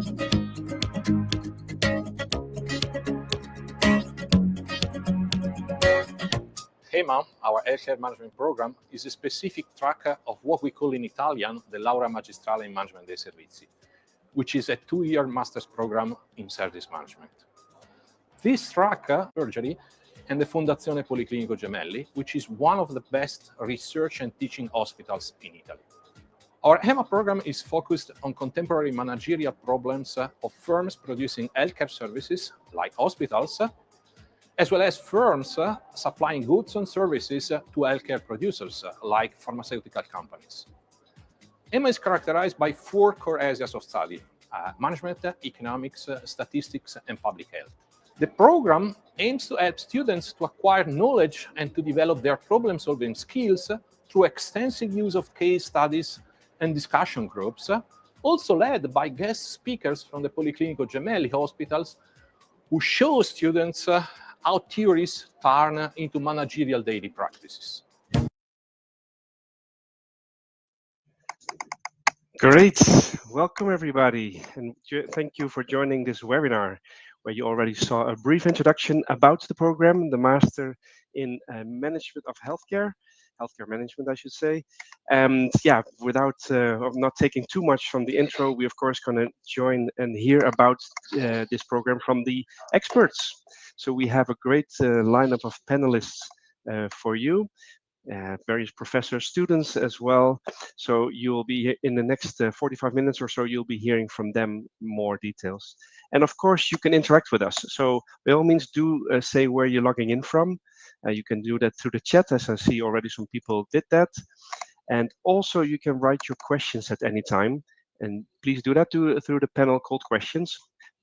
EMA, our healthcare management program, is a specific track of what we call in Italian the Laurea Magistrale in Management dei Servizi, which is a 2-year master's program in service management. This track, surgery, and the Fondazione Policlinico Gemelli, which is one of the best research and teaching hospitals in Italy. Our EMA program is focused on contemporary managerial problems of firms producing healthcare services, like hospitals, as well as firms supplying goods and services to healthcare producers, like pharmaceutical companies. EMA is characterized by 4 core areas of study: management, economics, statistics, and public health. The program aims to help students to acquire knowledge and to develop their problem-solving skills through extensive use of case studies and discussion groups, also led by guest speakers from the Policlinico Gemelli hospitals, who show students how theories turn into managerial daily practices. Great. Welcome, everybody. And thank you for joining this webinar, where you already saw a brief introduction about the program, the Master in Management of Healthcare Management, I should say. And yeah, without not taking too much from the intro, we of course going to join and hear about this program from the experts. So we have a great lineup of panelists for you, various professors, students as well. So you'll be in the next 45 minutes or so, you'll be hearing from them more details. And of course, you can interact with us. So by all means, do say where you're logging in from. You can do that through the chat, as I see already some people did that. And also you can write your questions at any time. And please do that through the panel called questions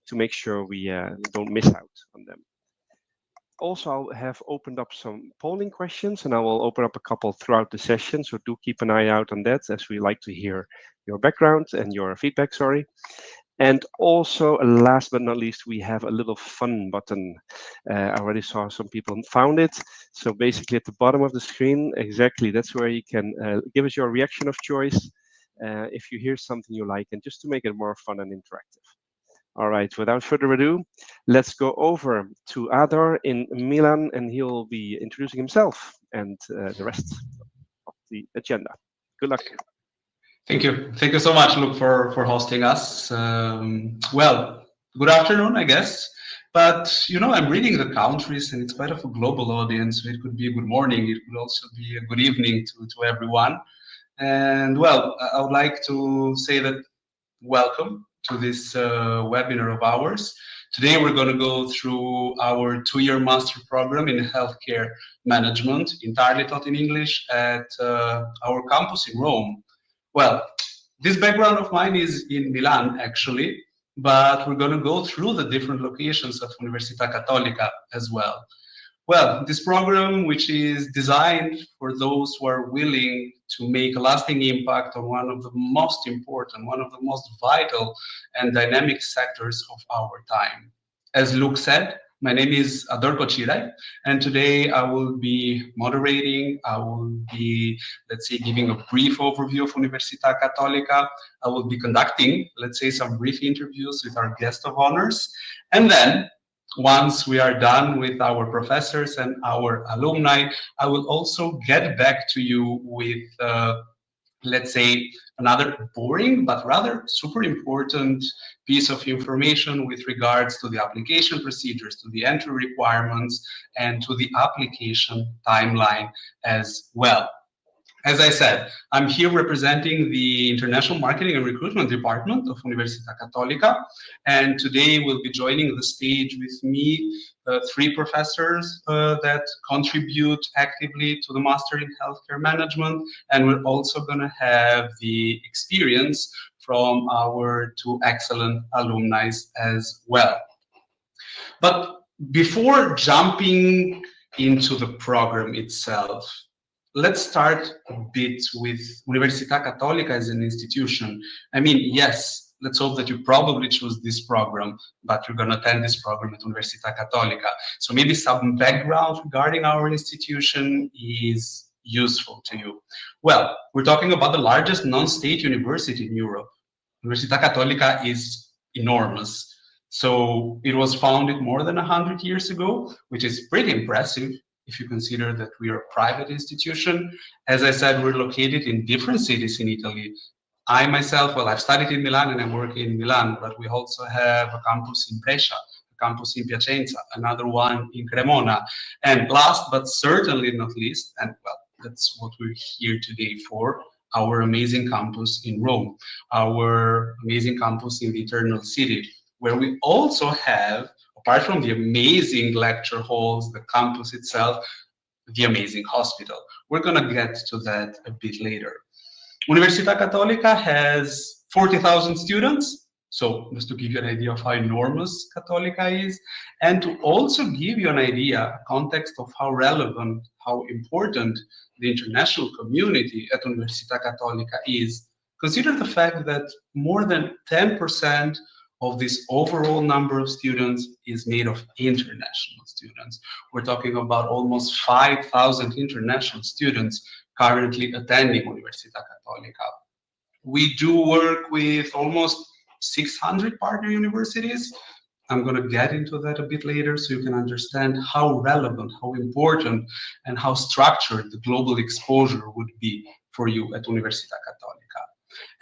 to make sure we don't miss out on them. Also, I have opened up some polling questions, and I will open up a couple throughout the session. So do keep an eye out on that, as we like to hear your background and your feedback, sorry. And also, last but not least, we have a little fun button. I already saw some people found it. So basically at the bottom of the screen, exactly, that's where you can give us your reaction of choice if you hear something you like, and just to make it more fun and interactive. All right, without further ado, let's go over to Adar in Milan, and he'll be introducing himself and the rest of the agenda. Good luck. Thank you. Thank you so much, Luke, for hosting us. Well, good afternoon, I guess. But, you know, I'm reading the countries, and it's quite of a global audience. So it could be a good morning. It could also be a good evening to everyone. And, well, I would like to say that welcome to this webinar of ours. Today we're going to go through our 2-year master program in healthcare management, entirely taught in English at our campus in Rome. Well, this background of mine is in Milan, actually, but we're going to go through the different locations of Università Cattolica as well. Well, this program, which is designed for those who are willing to make a lasting impact on one of the most important, one of the most vital and dynamic sectors of our time. As Luke said, my name is Ador Kochirai, and today I will be moderating. I will be, let's say, giving a brief overview of Università Cattolica. I will be conducting, let's say, some brief interviews with our guest of honors. And then, once we are done with our professors and our alumni, I will also get back to you with, let's say, another boring but rather super important piece of information with regards to the application procedures, to the entry requirements, and to the application timeline as well. As I said, I'm here representing the International Marketing and Recruitment Department of Università Cattolica, and today we'll be joining the stage with me 3 professors that contribute actively to the Master in Healthcare Management, and we're also going to have the experience from our 2 excellent alumni as well. But before jumping into the program itself, let's start a bit with Università Cattolica as an institution. I mean, yes, let's hope that you probably choose this program, but you're going to attend this program at Università Cattolica. So maybe some background regarding our institution is useful to you. Well, we're talking about the largest non-state university in Europe. Università Cattolica is enormous. So it was founded more than 100 years ago, which is pretty impressive if you consider that we are a private institution. As I said, we're located in different cities in Italy. I myself, well, I've studied in Milan and I'm working in Milan, but we also have a campus in Brescia, a campus in Piacenza, another one in Cremona. And last but certainly not least, and well, that's what we're here today for, our amazing campus in Rome, our amazing campus in the Eternal City, where we also have, apart from the amazing lecture halls, the campus itself, the amazing hospital. We're going to get to that a bit later. Università Cattolica has 40,000 students, so just to give you an idea of how enormous Cattolica is, and to also give you an idea, a context of how relevant, how important the international community at Università Cattolica is, consider the fact that more than 10% of this overall number of students is made of international students. We're talking about almost 5,000 international students currently attending Università Cattolica. We do work with almost 600 partner universities. I'm going to get into that a bit later so you can understand how relevant, how important, and how structured the global exposure would be for you at Università Cattolica.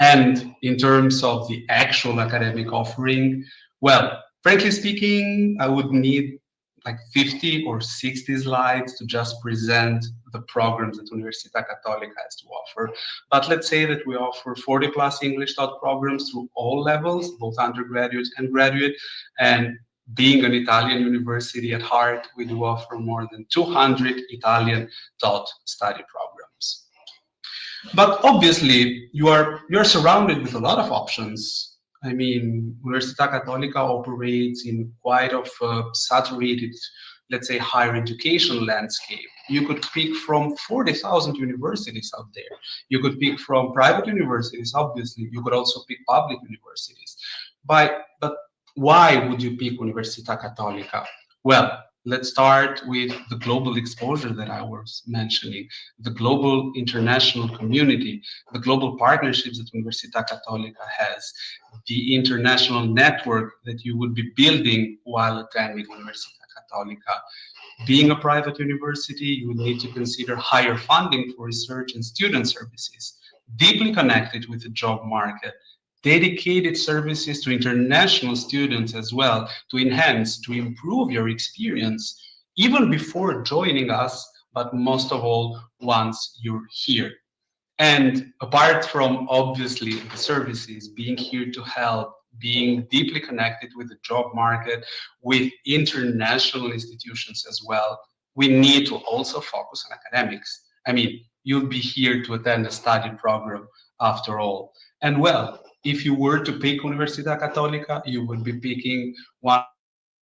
And in terms of the actual academic offering, well, frankly speaking, I would need like 50 or 60 slides to just present the programs that Università Cattolica has to offer. But let's say that we offer 40 plus English taught programs through all levels, both undergraduate and graduate. And being an Italian university at heart, we do offer more than 200 Italian taught study programs. But obviously, you're surrounded with a lot of options. I mean, Università Cattolica operates in quite of a saturated, let's say, higher education landscape. You could pick from 40,000 universities out there. You could pick from private universities, obviously. You could also pick public universities. But why would you pick Università Cattolica? Well, let's start with the global exposure that I was mentioning, the global international community, the global partnerships that Università Cattolica has, the international network that you would be building while attending Università Cattolica. Being a private university, you would need to consider higher funding for research and student services, deeply connected with the job market, dedicated services to international students as well, to enhance, to improve your experience, even before joining us, but most of all, once you're here. And apart from obviously the services, being here to help, being deeply connected with the job market, with international institutions as well, we need to also focus on academics. I mean, you'll be here to attend a study program after all. And well, if you were to pick Università Cattolica, you would be picking one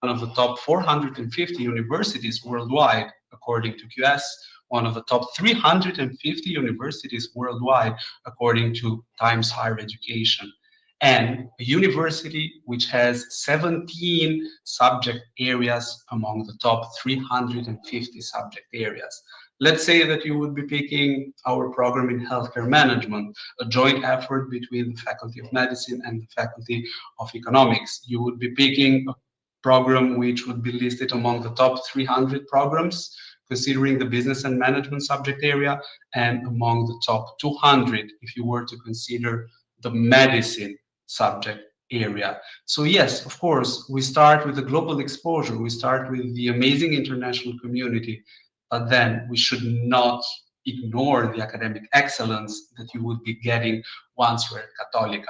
of the top 450 universities worldwide, according to QS, one of the top 350 universities worldwide, according to Times Higher Education, and a university which has 17 subject areas among the top 350 subject areas. Let's say that you would be picking our program in healthcare management, a joint effort between the Faculty of Medicine and the Faculty of Economics. You would be picking a program which would be listed among the top 300 programs, considering the business and management subject area, and among the top 200 if you were to consider the medicine subject area. So yes, of course, we start with the global exposure, we start with the amazing international community, but then we should not ignore the academic excellence that you would be getting once you're at Cattolica.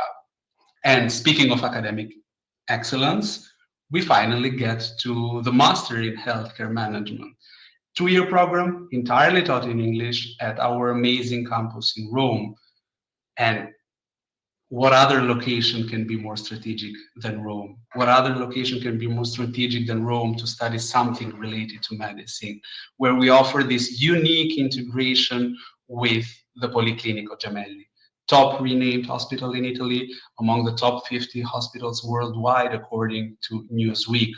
And speaking of academic excellence, we finally get to the Master in Healthcare Management. 2-year program, entirely taught in English at our amazing campus in Rome. And what other location can be more strategic than Rome? What other location can be more strategic than Rome to study something related to medicine, where we offer this unique integration with the Policlinico Gemelli, top renamed hospital in Italy, among the top 50 hospitals worldwide, according to Newsweek.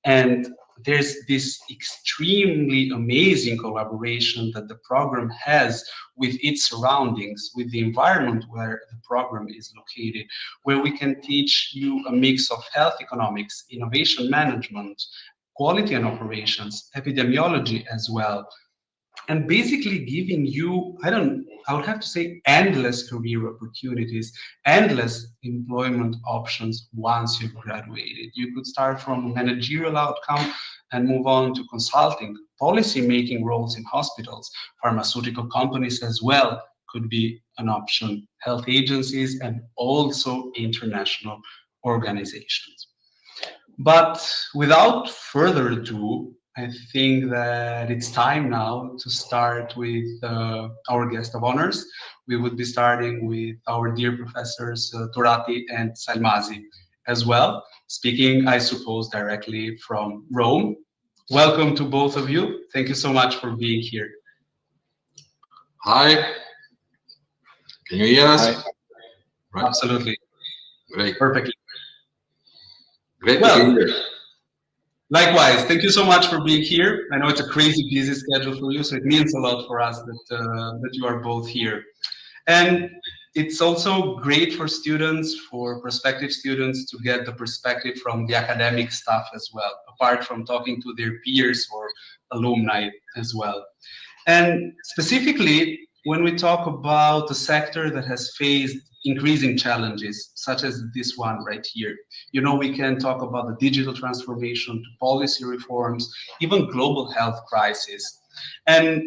And there's this extremely amazing collaboration that the program has with its surroundings, with the environment where the program is located, where we can teach you a mix of health economics, innovation management, quality and operations, epidemiology as well, and basically giving you, I would have to say, endless career opportunities, endless employment options once you've graduated. You could start from a managerial outcome and move on to consulting, policy making roles in hospitals, pharmaceutical companies as well could be an option, health agencies, and also international organizations. But without further ado, I think that it's time now to start with our guest of honors. We would be starting with our dear professors Turati and Salmasi as well, speaking, I suppose, directly from Rome. Welcome to both of you. Thank you so much for being here. Hi. Can you hear us? Hi. Right. Absolutely. Great. Perfectly. Great to be here. Likewise, thank you so much for being here. I know it's a crazy busy schedule for you, so it means a lot for us that you are both here. And it's also great for students, for prospective students, to get the perspective from the academic staff as well, apart from talking to their peers or alumni as well. And specifically, when we talk about a sector that has faced increasing challenges, such as this one right here, we can talk about the digital transformation to policy reforms, even global health crisis. And,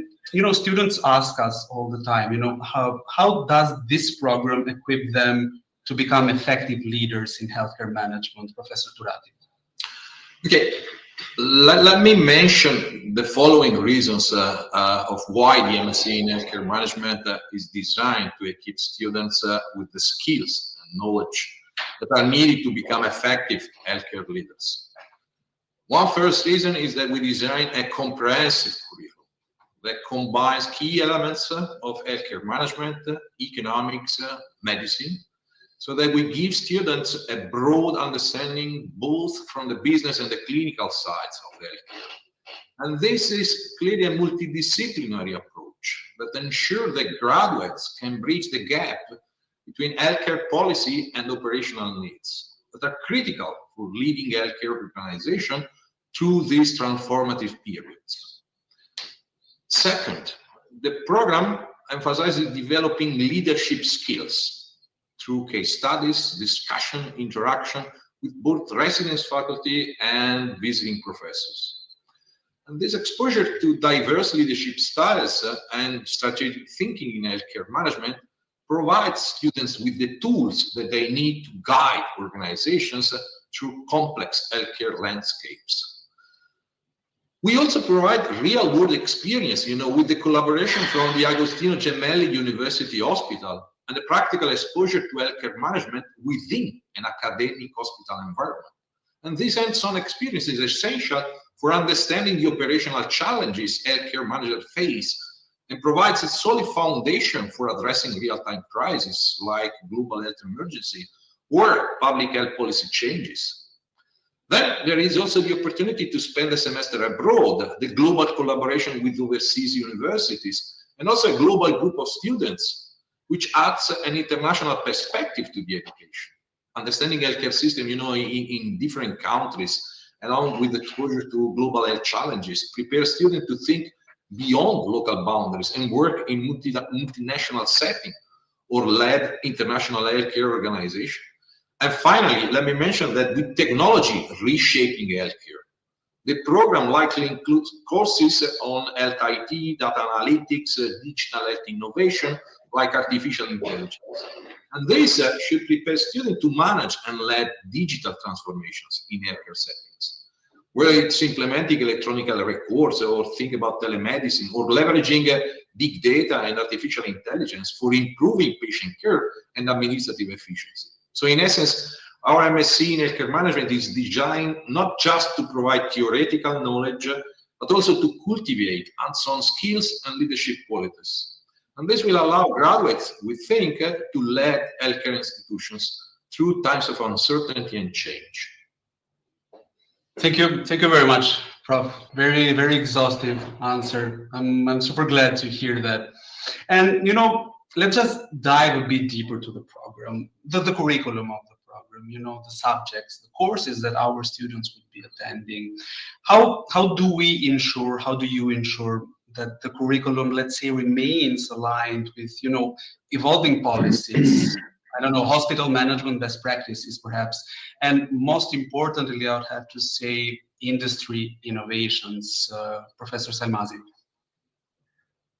students ask us all the time, how does this program equip them to become effective leaders in healthcare management? Professor Turati. Okay, let me mention the following reasons of why the MSc in Healthcare Management is designed to equip students with the skills and knowledge that are needed to become effective healthcare leaders. One first reason is that we design a comprehensive curriculum that combines key elements of healthcare management, economics, medicine, so that we give students a broad understanding both from the business and the clinical sides of healthcare. And this is clearly a multidisciplinary approach that ensures that graduates can bridge the gap between healthcare policy and operational needs that are critical for leading healthcare organizations through these transformative periods. Second, the program emphasizes developing leadership skills through case studies, discussion, interaction with both residence faculty and visiting professors. And this exposure to diverse leadership styles and strategic thinking in healthcare management provides students with the tools that they need to guide organizations through complex healthcare landscapes. We also provide real-world experience, with the collaboration from the Policlinico University Hospital and the practical exposure to healthcare management within an academic hospital environment. And this hands-on experience is essential for understanding the operational challenges healthcare managers face and provides a solid foundation for addressing real-time crises like global health emergency or public health policy changes. Then there is also the opportunity to spend a semester abroad, the global collaboration with overseas universities, and also a global group of students, which adds an international perspective to the education. Understanding healthcare system, in different countries, along with exposure to global health challenges, prepares students to think beyond local boundaries and work in multinational setting or lead international healthcare organization. And finally, let me mention that with technology reshaping healthcare, the program likely includes courses on health IT, data analytics, digital health innovation, like artificial intelligence. And this should prepare students to manage and lead digital transformations in healthcare settings, whether it's implementing electronic records or think about telemedicine or leveraging big data and artificial intelligence for improving patient care and administrative efficiency. So in essence, our MSc in Healthcare Management is designed not just to provide theoretical knowledge, but also to cultivate hands-on skills and leadership qualities. And this will allow graduates, we think, to lead healthcare institutions through times of uncertainty and change. Thank you very much, Prof, very, very exhaustive answer. I'm super glad to hear that. And, let's just dive a bit deeper to the program, the curriculum of the program, the subjects, the courses that our students would be attending. How do you ensure that the curriculum, let's say, remains aligned with, evolving policies, I don't know, hospital management best practices, perhaps, and most importantly, I would have to say, industry innovations. Professor Salmasi.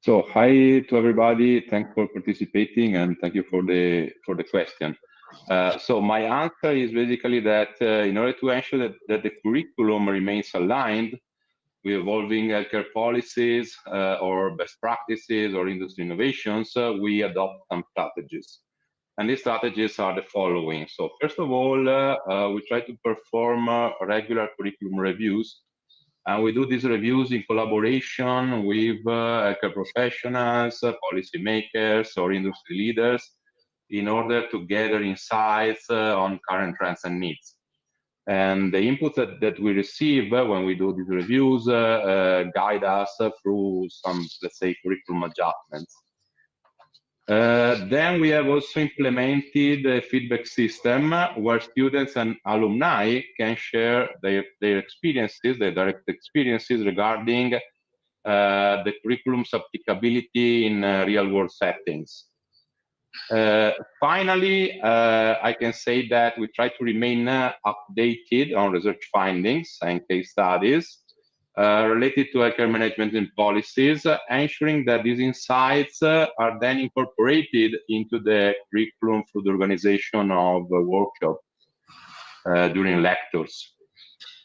So hi to everybody. Thanks for participating and thank you for the question. So my answer is basically that in order to ensure that the curriculum remains aligned with evolving healthcare policies or best practices or industry innovations, we adopt some strategies. And these strategies are the following. So first of all, we try to perform regular curriculum reviews. And we do these reviews in collaboration with healthcare professionals, policymakers, or industry leaders in order to gather insights on current trends and needs. And the input that we receive when we do these reviews guide us through some, let's say, curriculum adjustments. Then we have also implemented a feedback system where students and alumni can share their experiences, their direct experiences regarding the curriculum's applicability in real-world settings. Finally, I can say that we try to remain updated on research findings and case studies related to healthcare management and policies, ensuring that these insights are then incorporated into the curriculum through the organization of workshops during lectures.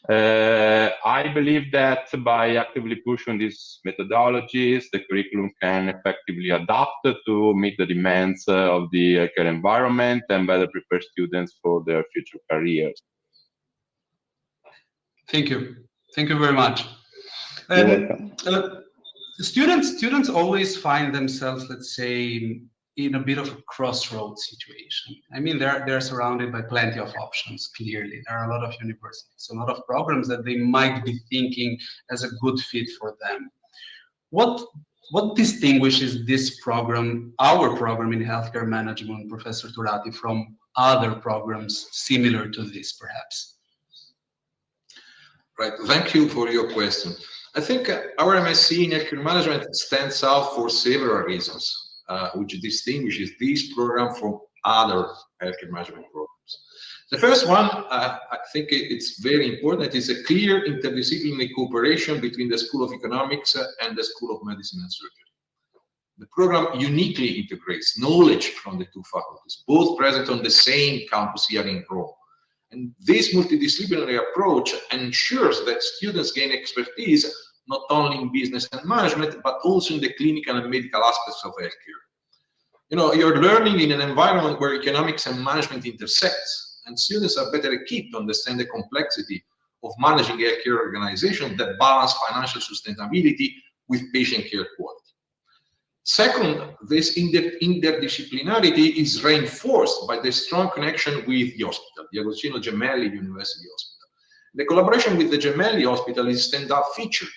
I believe that by actively pushing these methodologies, the curriculum can effectively adapt to meet the demands of the healthcare environment and better prepare students for their future careers. Thank you. Thank you very much. You're welcome. Students always find themselves, let's say, in a bit of a crossroads situation. I mean, they're surrounded by plenty of options, clearly. There are a lot of universities, a lot of programs that they might be thinking as a good fit for them. What distinguishes this program, our program in healthcare management, Professor Turati, from other programs similar to this, perhaps? Right, thank you for your question. I think our MSc in healthcare management stands out for several reasons, which distinguishes this program from other healthcare management programs. The first one, I think it's very important, is a clear interdisciplinary cooperation between the School of Economics and the School of Medicine and Surgery. The program uniquely integrates knowledge from the two faculties, both present on the same campus here in Rome. And this multidisciplinary approach ensures that students gain expertise not only in business and management, but also in the clinical and medical aspects of healthcare. You know, you're learning in an environment where economics and management intersects, and students are better equipped to understand the complexity of managing healthcare organizations that balance financial sustainability with patient care quality. Second, this interdisciplinarity is reinforced by the strong connection with the hospital, the Agostino Gemelli University Hospital. The collaboration with the Gemelli Hospital is a standout feature.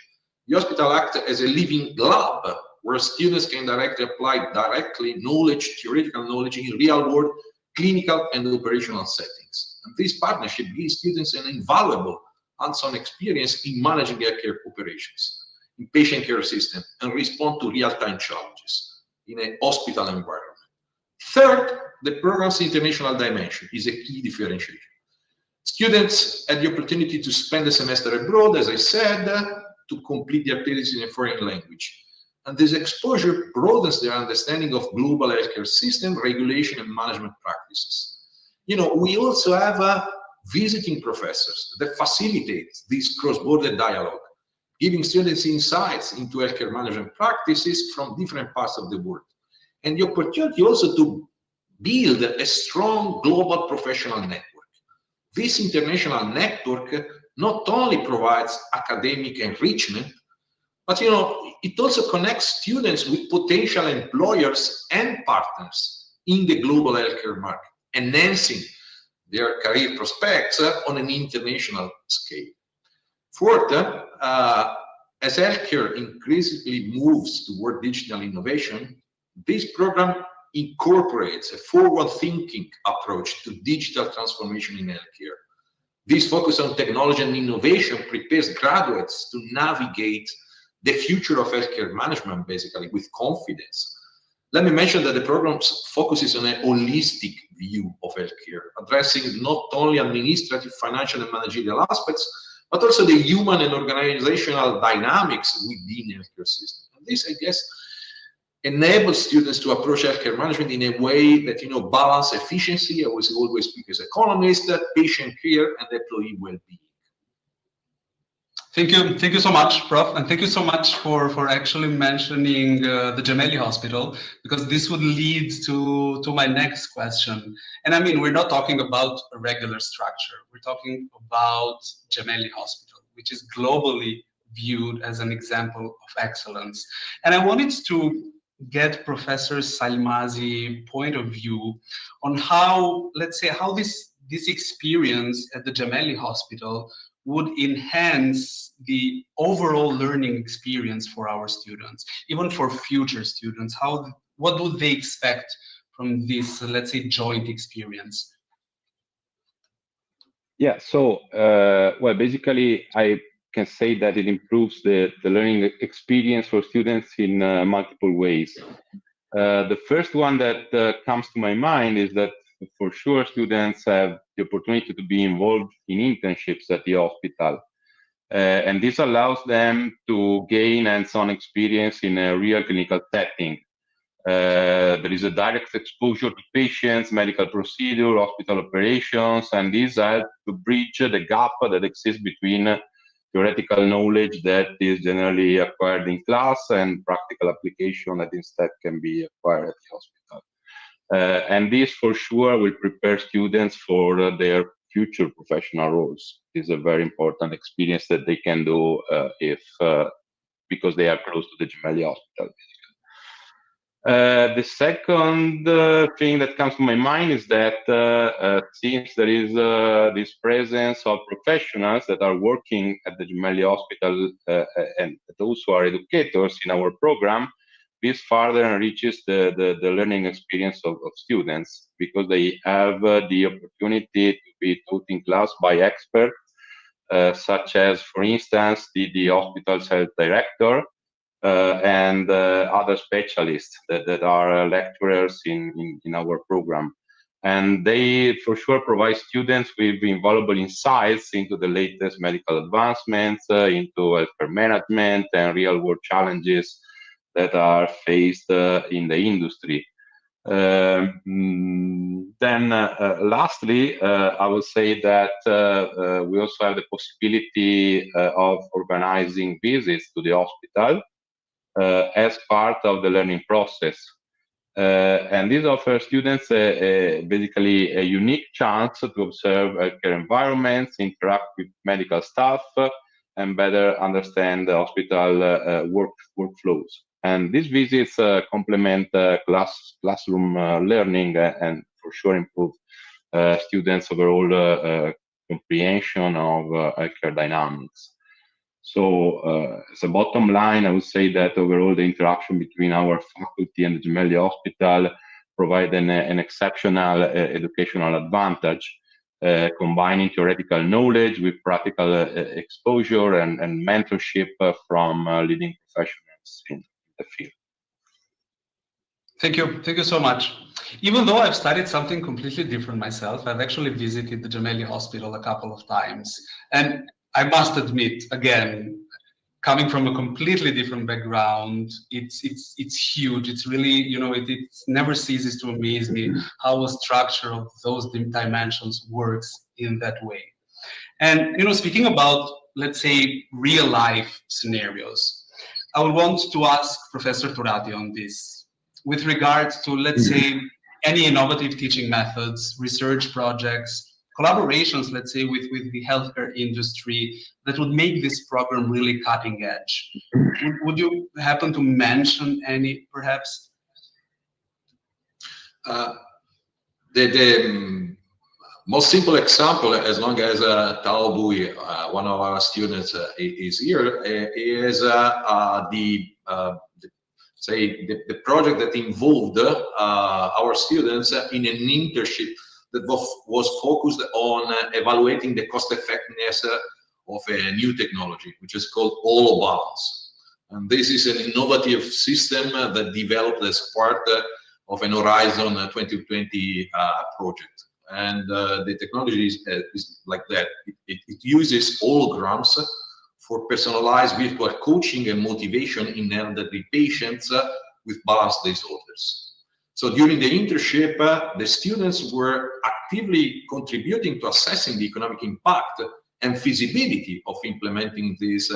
The hospital acts as a living lab where students can directly apply theoretical knowledge in real-world clinical and operational settings. And this partnership gives students an invaluable hands-on experience in managing healthcare operations, in patient care system, and respond to real-time challenges in a hospital environment. Third, the program's international dimension is a key differentiator. Students had the opportunity to spend a semester abroad, as I said, to complete their thesis in a foreign language. And this exposure broadens their understanding of global healthcare system, regulation, and management practices. You know, we also have visiting professors that facilitate this cross-border dialogue, giving students insights into healthcare management practices from different parts of the world. And the opportunity also to build a strong global professional network. This international network not only provides academic enrichment, but you know, it also connects students with potential employers and partners in the global healthcare market, enhancing their career prospects on an international scale. Fourth, as healthcare increasingly moves toward digital innovation, this program incorporates a forward-thinking approach to digital transformation in healthcare. This focus on technology and innovation prepares graduates to navigate the future of healthcare management, basically, with confidence. Let me mention that the program focuses on a holistic view of healthcare, addressing not only administrative, financial, and managerial aspects, but also the human and organizational dynamics within the healthcare system. And this, I guess, enables students to approach healthcare management in a way that, balance efficiency, I always speak as economist, patient care, and employee well-being. Thank you so much, Prof, and thank you so much for actually mentioning the Gemelli Hospital, because this would lead to my next question. And I mean, we're not talking about a regular structure. We're talking about Gemelli Hospital, which is globally viewed as an example of excellence. And I wanted to get Professor Salmasi's point of view on how, let's say, how this experience at the Gemelli Hospital would enhance the overall learning experience for our students, even for future students. What would they expect from this, let's say, joint experience? Yeah, so, well, basically, I can say that it improves the learning experience for students in multiple ways. The first one that comes to my mind is that for sure students have the opportunity to be involved in internships at the hospital. And this allows them to gain hands-on experience in a real clinical setting. There is a direct exposure to patients, medical procedure, hospital operations, and these help to bridge the gap that exists between theoretical knowledge that is generally acquired in class and practical application that instead can be acquired at the hospital. And this for sure will prepare students for their future professional roles. This is a very important experience that they can do because they are close to the Gemelli Hospital. The second thing that comes to my mind is that since there is this presence of professionals that are working at the Gemelli Hospital and those who are educators in our program, this further enriches the learning experience of students, because they have the opportunity to be taught in class by experts, such as, for instance, the hospital's health director, and other specialists that are lecturers in our program. And they for sure provide students with invaluable insights into the latest medical advancements, into healthcare management and real-world challenges that are faced in the industry. Then lastly, I would say that we also have the possibility of organizing visits to the hospital as part of the learning process. And this offers students basically a unique chance to observe healthcare environments, interact with medical staff, and better understand the hospital workflows. And these visits complement classroom learning and for sure improve students' overall comprehension of healthcare dynamics. So as a bottom line, I would say that overall the interaction between our faculty and the Gemelli Hospital provide an exceptional educational advantage, combining theoretical knowledge with practical exposure and mentorship from leading professionals in the field. Thank you so much. Even though I've studied something completely different myself, I've actually visited the Gemelli Hospital a couple of times. And I must admit, again, coming from a completely different background, it's huge. It's really, it never ceases to amaze me how a structure of those dimensions works in that way. And, speaking about, let's say, real life scenarios, I would want to ask Professor Turati on this with regards to, let's say, any innovative teaching methods, research projects, collaborations, let's say, with the healthcare industry that would make this program really cutting edge. Would you happen to mention any, perhaps? Most simple example, as long as Tao Bui, one of our students, is here, is the project that involved our students in an internship that was focused on evaluating the cost effectiveness of a new technology, which is called holobalance. And this is an innovative system that developed as part of an Horizon 2020 project. And the technology is like that. It uses holograms for personalized virtual coaching and motivation in elderly patients with balance disorders. So during the internship, the students were actively contributing to assessing the economic impact and feasibility of implementing this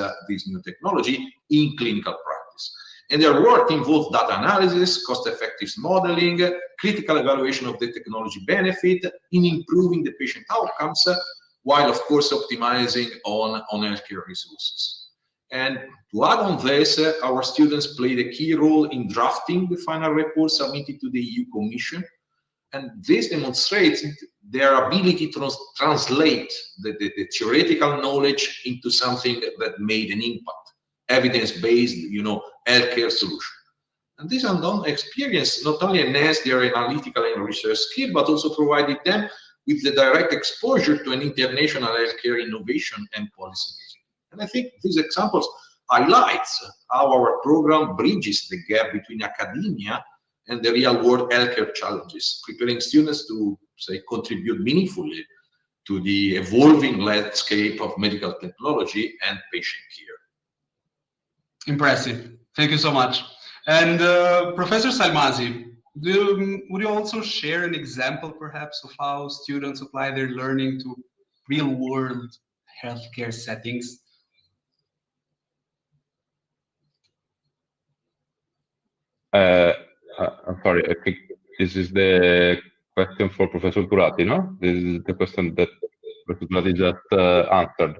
new technology in clinical practice. And their work involved data analysis, cost-effective modeling, critical evaluation of the technology benefit in improving the patient outcomes, while of course optimizing on healthcare resources. And to add on this, our students played a key role in drafting the final report submitted to the EU Commission. And this demonstrates their ability to translate the theoretical knowledge into something that made an impact, evidence-based, healthcare solution. And this hands-on experience not only enhanced their analytical and research skill, but also provided them with the direct exposure to an international healthcare innovation and policy. And I think these examples highlights how our program bridges the gap between academia and the real-world healthcare challenges, preparing students to, contribute meaningfully to the evolving landscape of medical technology and patient care. Impressive. Thank you so much. And Professor Salmasi, would you also share an example, perhaps, of how students apply their learning to real-world healthcare settings? I'm sorry, I think this is the question for Professor Turati, no? This is the question that Professor Turati just answered.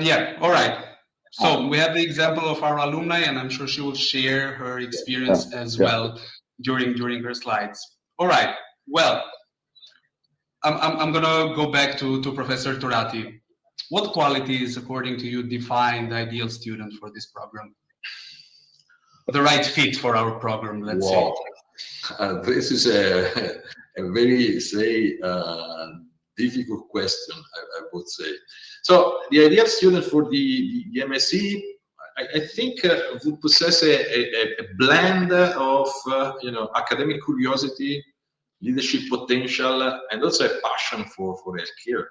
Yeah, all right. So we have the example of our alumni, and I'm sure she will share her experience as well during her slides. All right. Well, I'm gonna go back to Professor Turati. What qualities, according to you, define the ideal student for this program? The right fit for our program, let's say. This is a very, difficult question, I would say. So the ideal student for the MSc, I think, would possess a blend of, academic curiosity, leadership potential, and also a passion for healthcare.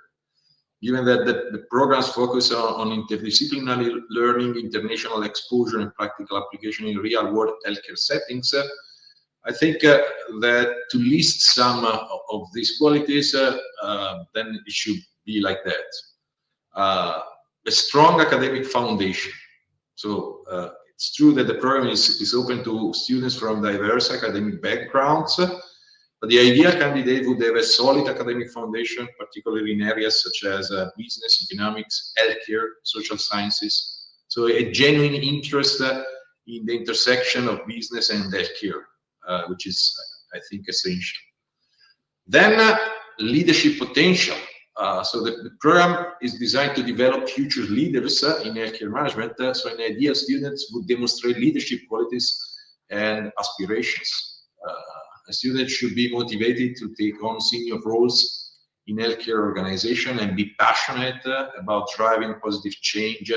Given that the programs focus on interdisciplinary learning, international exposure, and practical application in real-world healthcare settings, I think that to list some of these qualities, then it should be like that. A strong academic foundation. So it's true that the program is open to students from diverse academic backgrounds, but the ideal candidate would have a solid academic foundation, particularly in areas such as business, economics, healthcare, social sciences. So a genuine interest in the intersection of business and healthcare, which is, I think, essential. Then leadership potential. So the program is designed to develop future leaders in healthcare management. So an ideal students would demonstrate leadership qualities and aspirations. A student should be motivated to take on senior roles in healthcare organization and be passionate about driving positive change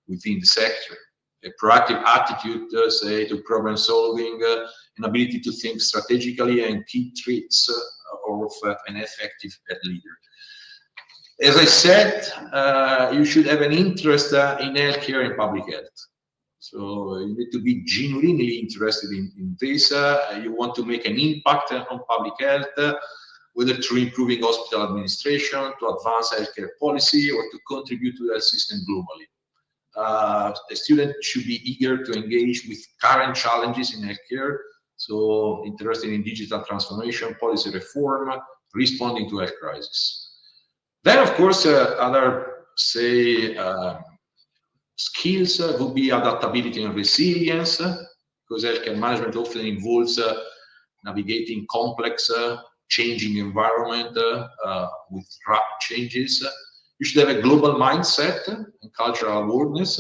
within the sector. A proactive attitude, to problem solving, an ability to think strategically, and key traits of an effective leader. As I said, you should have an interest in healthcare and public health. So you need to be genuinely interested in this. You want to make an impact on public health, whether through improving hospital administration, to advance healthcare policy, or to contribute to the health system globally. The student should be eager to engage with current challenges in healthcare, so interested in digital transformation, policy reform, responding to health crisis. Then, of course, other, skills would be adaptability and resilience, because healthcare management often involves navigating complex, changing environment with rapid changes. You should have a global mindset and cultural awareness,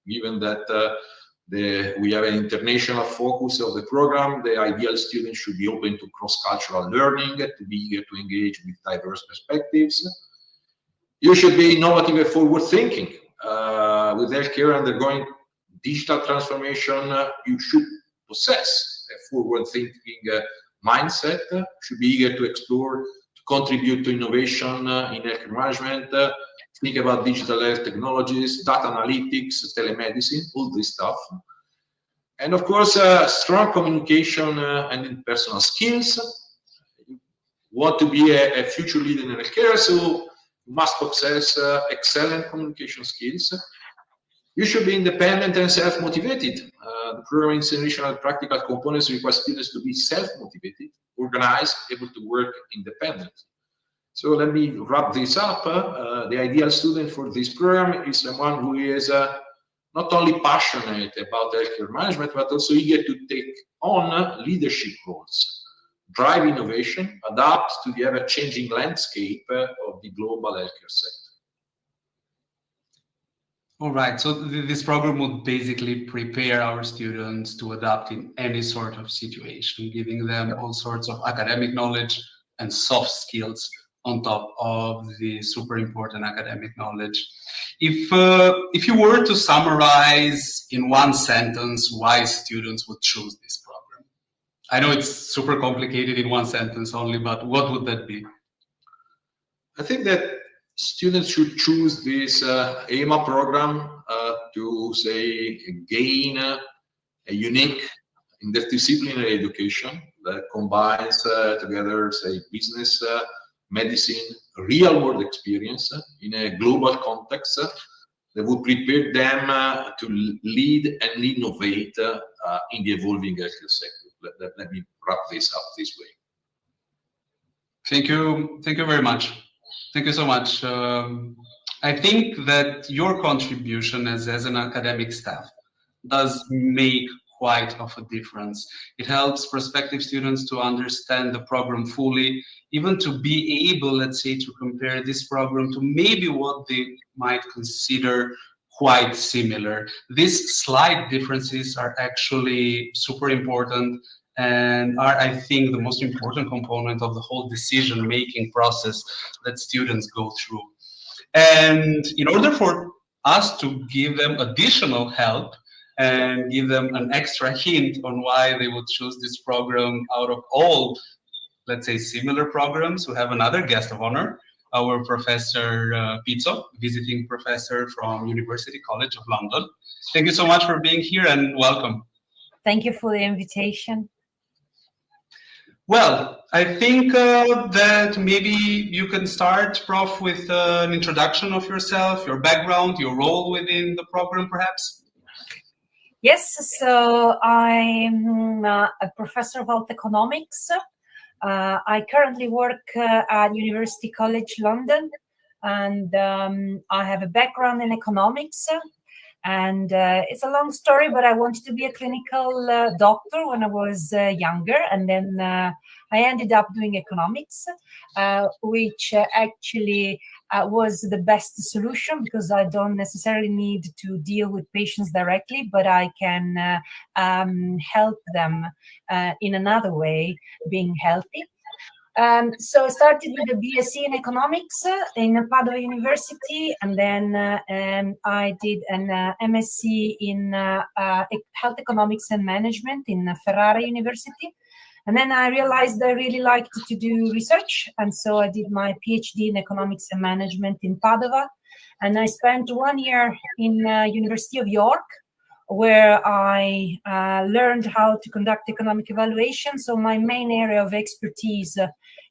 given that we have an international focus of the program. The ideal student should be open to cross-cultural learning, to be eager to engage with diverse perspectives. You should be innovative and forward-thinking. With healthcare undergoing digital transformation, you should possess a forward-thinking mindset, should be eager to explore, to contribute to innovation in healthcare management, think about digital health technologies, data analytics, telemedicine, all this stuff. And of course, strong communication and interpersonal skills. You want to be a future leader in healthcare, so you must possess excellent communication skills. You should be independent and self-motivated. The program integration and practical components require students to be self-motivated, organized, able to work independently. So let me wrap this up. The ideal student for this program is someone who is not only passionate about healthcare management, but also eager to take on leadership roles, drive innovation, adapt to the ever-changing landscape of the global healthcare sector. All right, so this program would basically prepare our students to adapt in any sort of situation, giving them all sorts of academic knowledge and soft skills on top of the super important academic knowledge. If you were to summarize in one sentence why students would choose this program, I know it's super complicated in one sentence only, but what would that be? I think that students should choose this EMA program to, say, gain a unique interdisciplinary education that combines together, say, business, medicine, real-world experience in a global context that would prepare them to lead and innovate in the evolving healthcare sector. Let me wrap this up this way. Thank you very much. Thank you so much. I think that your contribution as an academic staff does make quite of a difference. It helps prospective students to understand the program fully, even to be able, let's say, to compare this program to maybe what they might consider quite similar. These slight differences are actually super important and are, I think, the most important component of the whole decision-making process that students go through. And in order for us to give them additional help and give them an extra hint on why they would choose this program out of all, let's say, similar programs, we have another guest of honor, our Professor Pizzo, visiting professor from University College of London. Thank you so much for being here and welcome. Thank you for the invitation. Well, I think that maybe you can start, Prof, with an introduction of yourself, your background, your role within the program, perhaps. Yes, so I'm a professor of health economics. I currently work at University College London, and I have a background in economics. And it's a long story, but I wanted to be a clinical doctor when I was younger. And then I ended up doing economics, which actually was the best solution because I don't necessarily need to deal with patients directly, but I can help them in another way, being healthy. So I started with a BSc in economics in Padova University, and then I did an MSc in health economics and management in Ferrara University. And then I realized I really liked to do research, and so I did my PhD in economics and management in Padova. And I spent 1 year in University of York, where I learned how to conduct economic evaluation. So my main area of expertise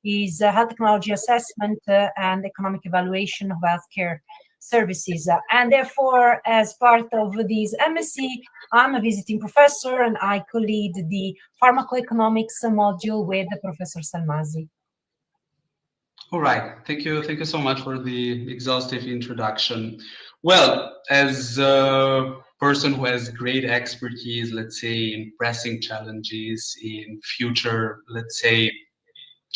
is health technology assessment and economic evaluation of healthcare services. And therefore, as part of this MSc, I'm a visiting professor and I co-lead the pharmacoeconomics module with Professor Salmasi. All right, thank you so much for the exhaustive introduction. Well, as a person who has great expertise, let's say, in pressing challenges, in future, let's say,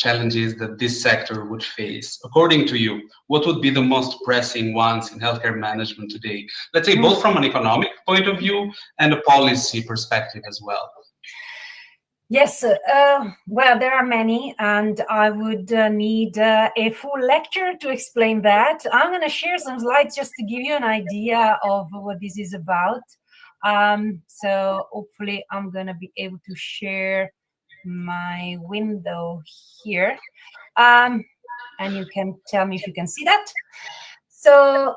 challenges that this sector would face. According to you, what would be the most pressing ones in healthcare management today? Let's say both from an economic point of view and a policy perspective as well. Yes, well, there are many, and I would need a full lecture to explain that. I'm going to share some slides just to give you an idea of what this is about. So hopefully I'm going to be able to share my window here. And you can tell me if you can see that. So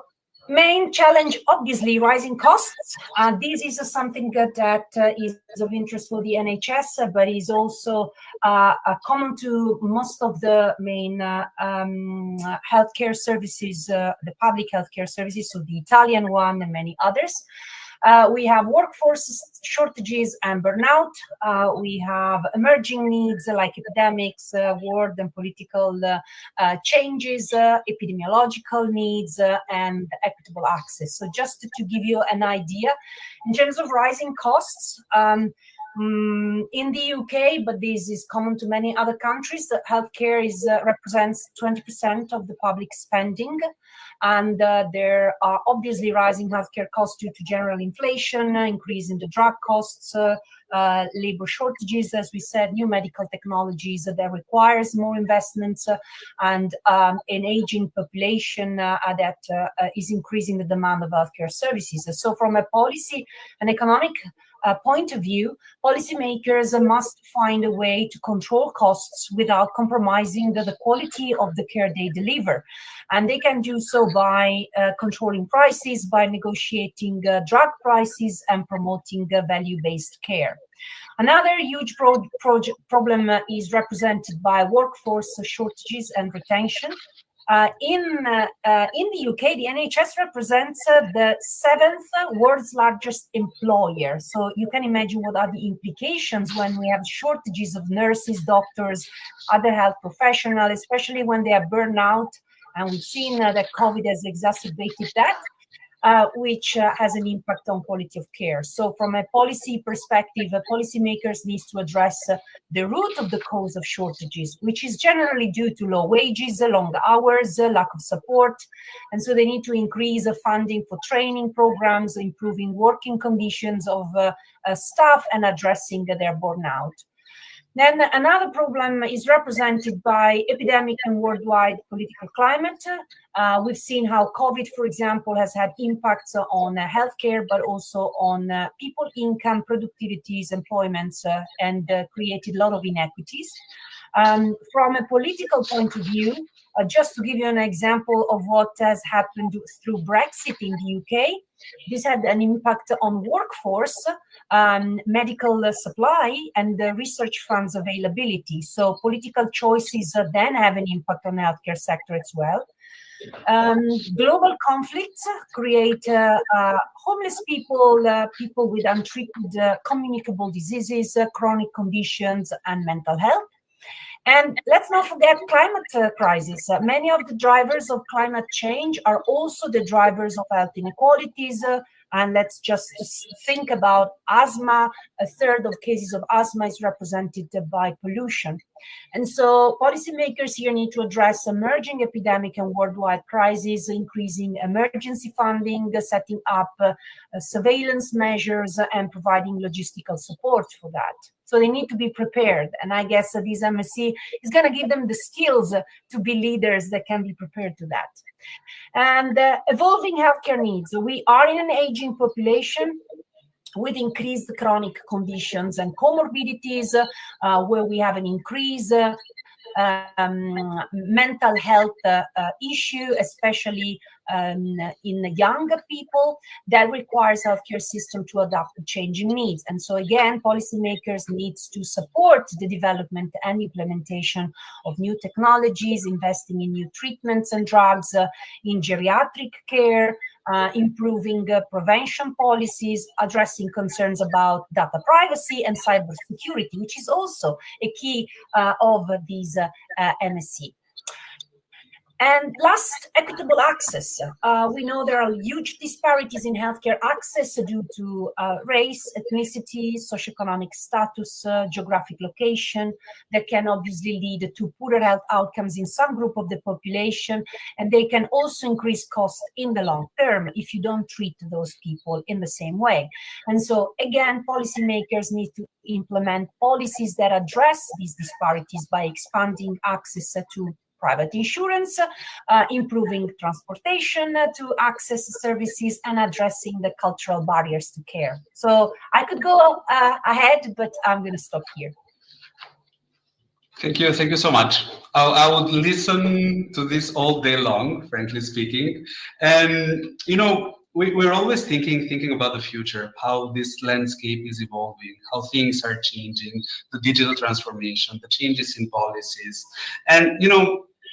main challenge, obviously, rising costs. This is something that is of interest for the NHS, but is also common to most of the main healthcare services, the public healthcare services, so the Italian one and many others. We have workforce shortages and burnout. We have emerging needs like epidemics, world and political changes, epidemiological needs, and equitable access. So just to give you an idea, in terms of rising costs, in the UK, but this is common to many other countries, that healthcare represents 20% of the public spending. And there are obviously rising healthcare costs due to general inflation, increase in the drug costs, labor shortages, as we said, new medical technologies that requires more investments, and an aging population that is increasing the demand of healthcare services. So from a policy and economic point of view, policymakers must find a way to control costs without compromising the quality of the care they deliver. And they can do so by controlling prices, by negotiating drug prices, and promoting value-based care. Another huge problem is represented by workforce shortages and retention. In the UK, the NHS represents the 7th world's largest employer. So you can imagine what are the implications when we have shortages of nurses, doctors, other health professionals, especially when they are burned out. And we've seen that COVID has exacerbated that. Which has an impact on quality of care. So from a policy perspective, policymakers need to address the root of the cause of shortages, which is generally due to low wages, long hours, lack of support. And so they need to increase funding for training programs, improving working conditions of staff, and addressing their burnout. Then another problem is represented by epidemic and worldwide political climate. We've seen how COVID, for example, has had impacts on healthcare, but also on people income, productivities, employments, and created a lot of inequities. From a political point of view, just to give you an example of what has happened through Brexit in the UK, this had an impact on workforce, medical supply, and the research funds availability. So political choices then have an impact on the healthcare sector as well. Global conflicts create homeless people, people with untreated communicable diseases, chronic conditions, and mental health. And let's not forget climate crisis. Many of the drivers of climate change are also the drivers of health inequalities. And let's just think about asthma. A third of cases of asthma is represented by pollution. And so policymakers here need to address emerging epidemic and worldwide crises, increasing emergency funding, setting up surveillance measures, and providing logistical support for that. So they need to be prepared. And I guess this MSc is going to give them the skills to be leaders that can be prepared to that. And evolving healthcare needs. We are in an aging population with increased chronic conditions and comorbidities, where we have an increase mental health issue, especially in younger people, that requires healthcare system to adapt to changing needs. And so again, policymakers need to support the development and implementation of new technologies, investing in new treatments and drugs, in geriatric care, improving prevention policies, addressing concerns about data privacy and cybersecurity, which is also a key of these MSc. And last, equitable access. We know there are huge disparities in healthcare access due to race, ethnicity, socioeconomic status, geographic location, that can obviously lead to poorer health outcomes in some group of the population, and they can also increase costs in the long term if you don't treat those people in the same way. And so, again, policymakers need to implement policies that address these disparities by expanding access to private insurance, improving transportation to access services, and addressing the cultural barriers to care. So I could go ahead, but I'm going to stop here. Thank you so much. I would listen to this all day long, frankly speaking. And we're always thinking about the future, how this landscape is evolving, how things are changing, the digital transformation, the changes in policies, and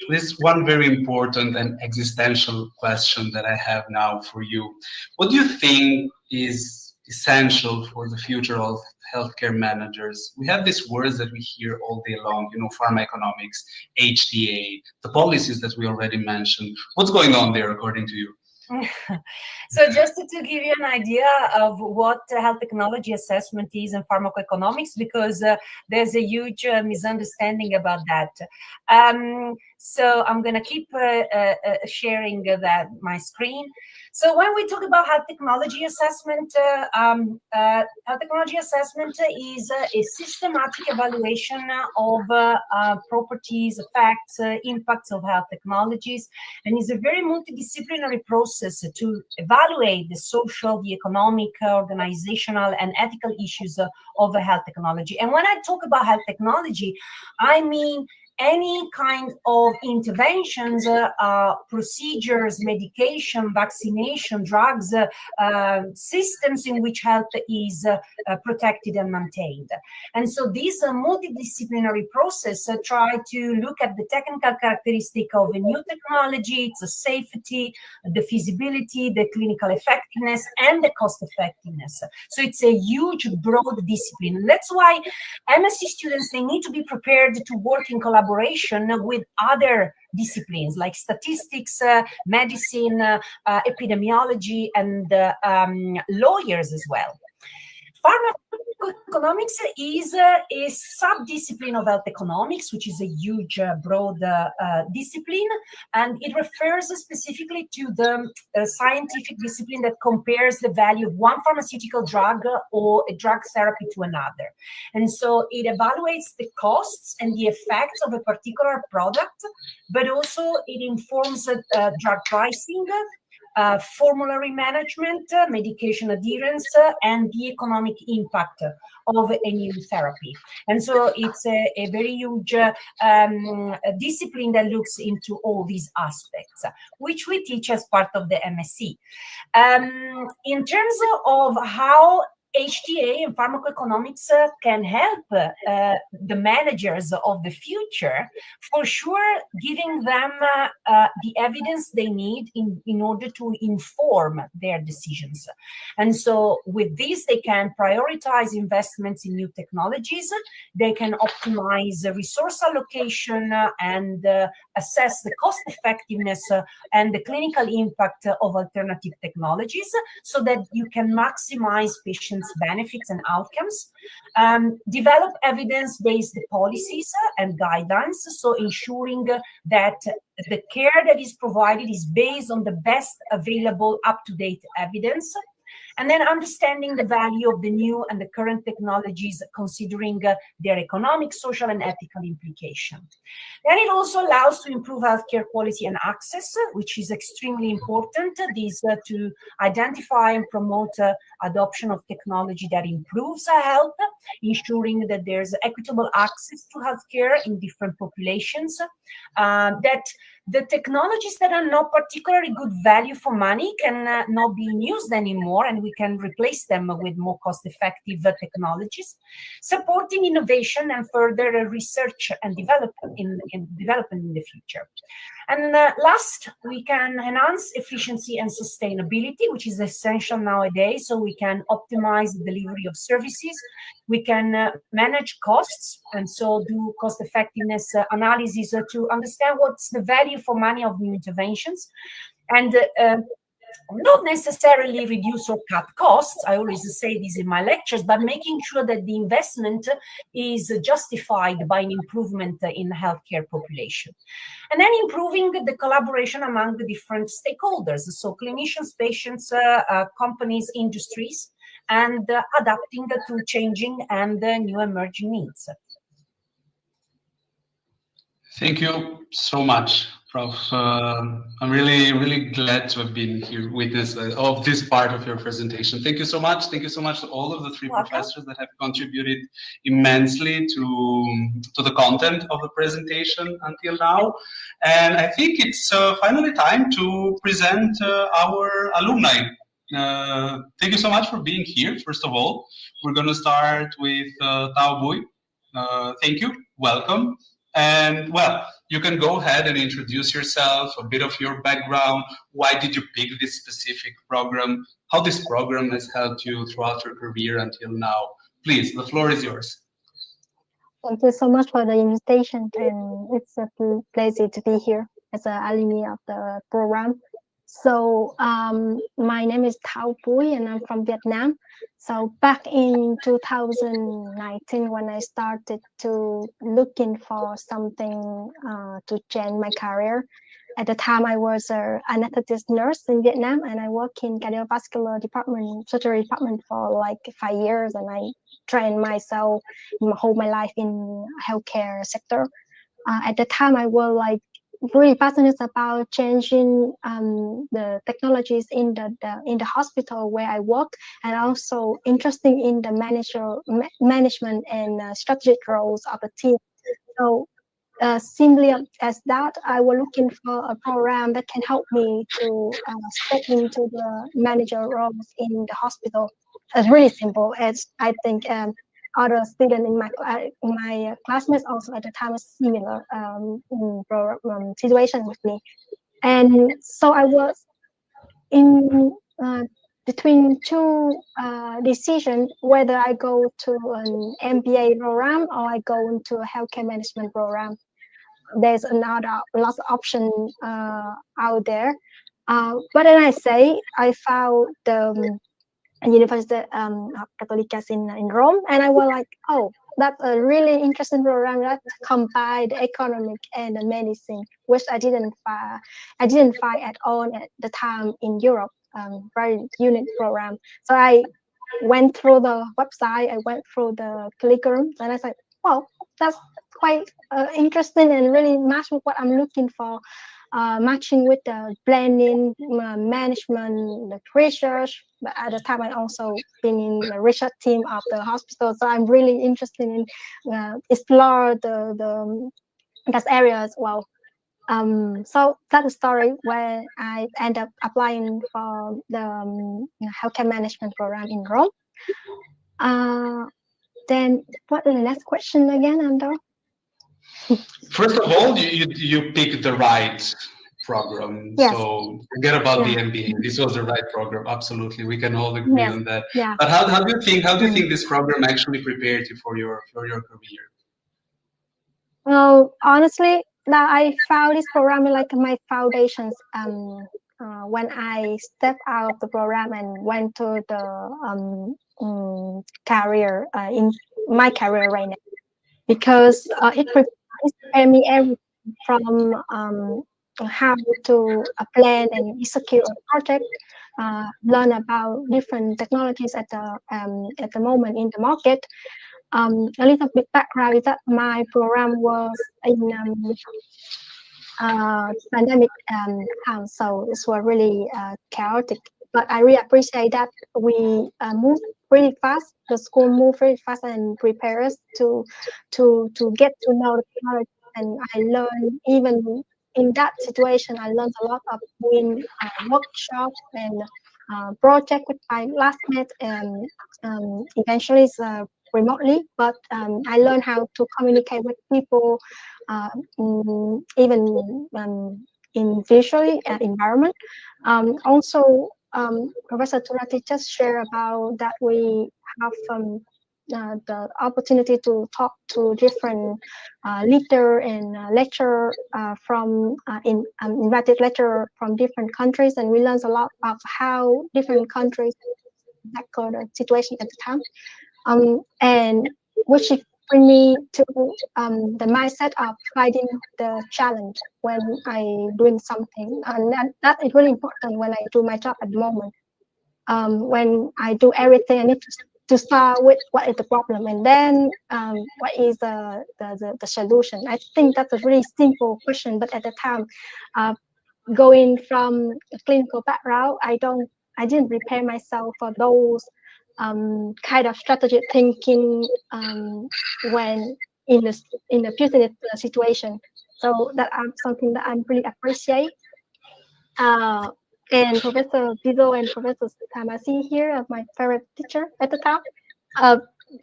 this one very important and existential question that I have now for you. What do you think is essential for the future of healthcare managers? We have these words that we hear all day long, pharma economics, HTA, the policies that we already mentioned. What's going on there, according to you? So just to give you an idea of what health technology assessment is and pharmacoeconomics, because there's a huge misunderstanding about that. So I'm going to keep sharing my screen. So when we talk about health technology assessment, health technology assessment is a systematic evaluation of properties, effects, impacts of health technologies, and is a very multidisciplinary process to evaluate the social, the economic, organizational, and ethical issues of health technology. And when I talk about health technology, I mean any kind of interventions, procedures, medication, vaccination, drugs, systems in which health is protected and maintained. And so this multidisciplinary process try to look at the technical characteristic of a new technology, its safety, the feasibility, the clinical effectiveness, and the cost effectiveness. So it's a huge, broad discipline. That's why MSc students, they need to be prepared to work in collaboration with other disciplines like statistics, medicine, epidemiology, and lawyers as well. Pharmacoeconomics is a sub-discipline of health economics, which is a huge, broad discipline, and it refers specifically to the scientific discipline that compares the value of one pharmaceutical drug or a drug therapy to another. And so it evaluates the costs and the effects of a particular product, but also it informs drug pricing, formulary management, medication adherence, and the economic impact of a new therapy. And so it's a very huge discipline that looks into all these aspects, which we teach as part of the MSc. In terms of how HTA and pharmacoeconomics can help the managers of the future, for sure, giving them the evidence they need in order to inform their decisions. And so with this, they can prioritize investments in new technologies, they can optimize resource allocation and assess the cost effectiveness and the clinical impact of alternative technologies so that you can maximize patient benefits and outcomes, develop evidence-based policies and guidelines, so ensuring that the care that is provided is based on the best available up-to-date evidence, and then understanding the value of the new and the current technologies, considering their economic, social, and ethical implication. Then it also allows to improve healthcare quality and access, which is extremely important. These to identify and promote adoption of technology that improves health, ensuring that there's equitable access to healthcare in different populations, that the technologies that are not particularly good value for money can not be used anymore, and we can replace them with more cost-effective technologies, supporting innovation and further research and development in the future. And last, we can enhance efficiency and sustainability, which is essential nowadays, so we can optimize the delivery of services. We can manage costs, and so do cost effectiveness analysis to understand what's the value for money of new interventions. And not necessarily reduce or cut costs, I always say this in my lectures, but making sure that the investment is justified by an improvement in the healthcare population. And then improving the collaboration among the different stakeholders, so clinicians, patients, companies, industries, and adapting to changing and new emerging needs. Thank you so much, Prof. I'm really glad to have been here with this of this part of your presentation. Thank you so much. Thank you so much to all of the three professors that have contributed immensely to the content of the presentation until now. And I think it's finally time to present our alumni. Thank you so much for being here. First of all, we're going to start with Tao Bui. Thank you. Welcome. And well, you can go ahead and introduce yourself, a bit of your background. Why did you pick this specific program? How this program has helped you throughout your career until now? Please, the floor is yours. Thank you so much for the invitation, and it's a pleasure to be here as an alumni of the program. So my name is Thao Pui, and I'm from Vietnam. So back in 2019, when I started to looking for something to change my career, at the time I was an anesthetist nurse in Vietnam, and I worked in cardiovascular department, surgery department for like 5 years, and I trained myself whole my life in healthcare sector. At the time, I was like really passionate about changing the technologies in the hospital where I work, and also interested in the management and strategic roles of the team. So simply as that, I was looking for a program that can help me to step into the manager roles in the hospital. It's really simple. As I think other students in my classmates also at the time was similar situation with me, and so I was in between two decisions whether I go to an MBA program or I go into a healthcare management program. There's another lots of options out there, but then I found the Università Cattolica in Rome, and I was like, oh, that's a really interesting program that combines the economic and the medicine, which I didn't find at all at the time in Europe. Very unique program. So I went through the website, I went through the curriculum, and I said, well, that's quite interesting and really match with what I'm looking for. Matching with the planning, management, the research. But at the time, I also been in the research team of the hospital, so I'm really interested in explore the that area as well. So that's the story where I end up applying for the healthcare management program in Rome. Then what is the next question again, Andor? First of all, you picked the right program. Yes. So forget about the MBA. This was the right program. Absolutely, we can all agree on that. Yeah. But how do you think this program actually prepared you for your career? Well, honestly, now I found this program like my foundations. When I stepped out of the program and went to the career in my career right now, because it prepared me everything from how to plan and execute a project, learn about different technologies at the moment in the market. A little bit background is that my program was in pandemic time, so it was really chaotic. But I really appreciate that we moved really fast. The school moved really fast and prepare us to get to know the technology. And I learned even in that situation, I learned a lot of doing workshop and project with my classmates, and eventually it's remotely. But I learned how to communicate with people, even in visually environment. Also, Professor Turati just shared about that we have the opportunity to talk to different leader and lecturer from invited lecturer from different countries, and we learned a lot of how different countries tackle the situation at the time, and which bring me to the mindset of finding the challenge when I doing something, and that is really important when I do my job at the moment. When I do everything, I need to start with what is the problem, and then what is the solution. I think that's a really simple question, but at the time, going from a clinical background, I didn't prepare myself for those kind of strategic thinking when in the business situation. So that something that I really appreciate. And Professor Vizo and Professor Tamasi here are my favorite teacher at the time.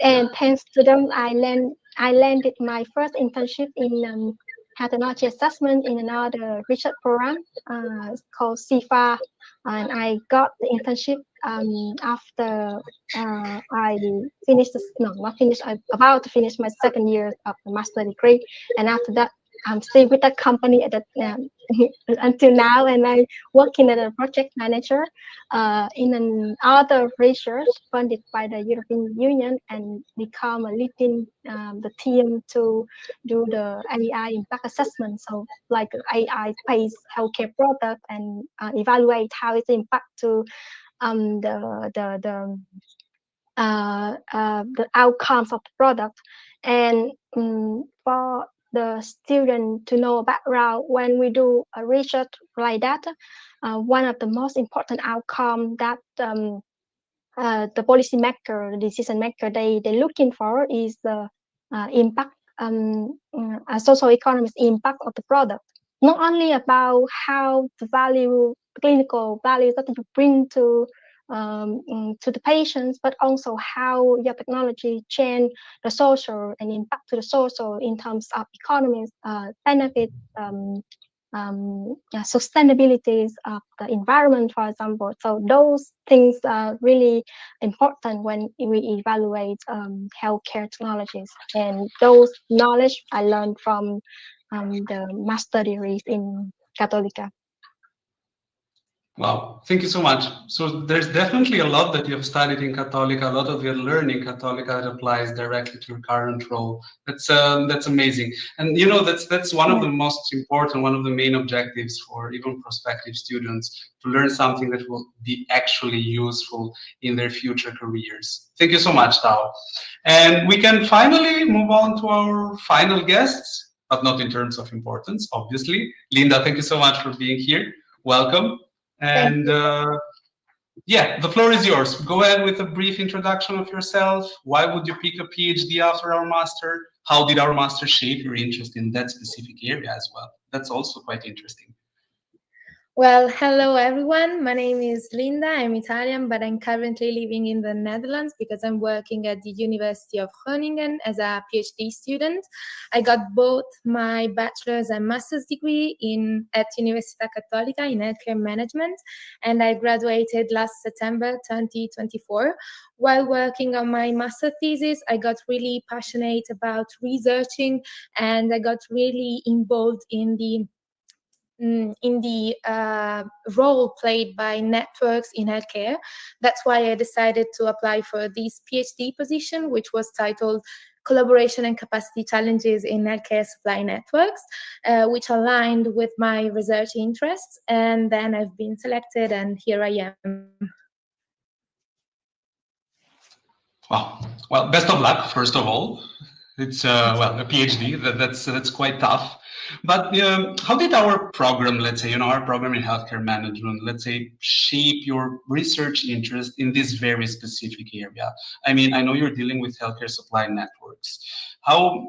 And thanks to them, I landed my first internship in technology assessment in another research program called CIFA, and I got the internship after I finished. Not finished. I'm about to finish my second year of the master degree, and after that, I'm still with that company at until now, and I'm working as a project manager in another research funded by the European Union, and become a leading the team to do the AI impact assessment. So like AI-based healthcare product, and evaluate how it impact to the outcomes of the product. And for the student to know background, when we do a research like that, one of the most important outcome that the policy maker, the decision maker, they looking for is the impact, social economic impact of the product. Not only about how the value, clinical values that you bring to the patients, but also how your technology change the social and impact to the social in terms of economies, benefits, sustainability of the environment, for example. So those things are really important when we evaluate healthcare technologies. And those knowledge I learned from the master degrees in Cattolica. Wow, thank you so much. So there's definitely a lot that you have studied in Cattolica, a lot of your learning Cattolica that applies directly to your current role. That's amazing. And you know, that's one of the most important, one of the main objectives for even prospective students, to learn something that will be actually useful in their future careers. Thank you so much, Tao. And we can finally move on to our final guests, but not in terms of importance, obviously. Linda, thank you so much for being here. Welcome. And yeah, the floor is yours. Go ahead with a brief introduction of yourself. Why would you pick a PhD after our master? How did our master shape your interest in that specific area as well? That's also quite interesting. Well, hello everyone. My name is Linda. I'm Italian, but I'm currently living in the Netherlands because I'm working at the University of Groningen as a PhD student. I got both my bachelor's and master's degree at Università Cattolica in healthcare management, and I graduated last September 2024. While working on my master thesis, I got really passionate about researching, and I got really involved in the role played by networks in healthcare. That's why I decided to apply for this PhD position, which was titled Collaboration and Capacity Challenges in Healthcare Supply Networks, which aligned with my research interests. And then I've been selected, and here I am. Wow. Well, best of luck, first of all. It's well, a PhD. That's quite tough. But how did our program, let's say, our program in healthcare management, let's say, shape your research interest in this very specific area? I mean, I know you're dealing with healthcare supply networks. How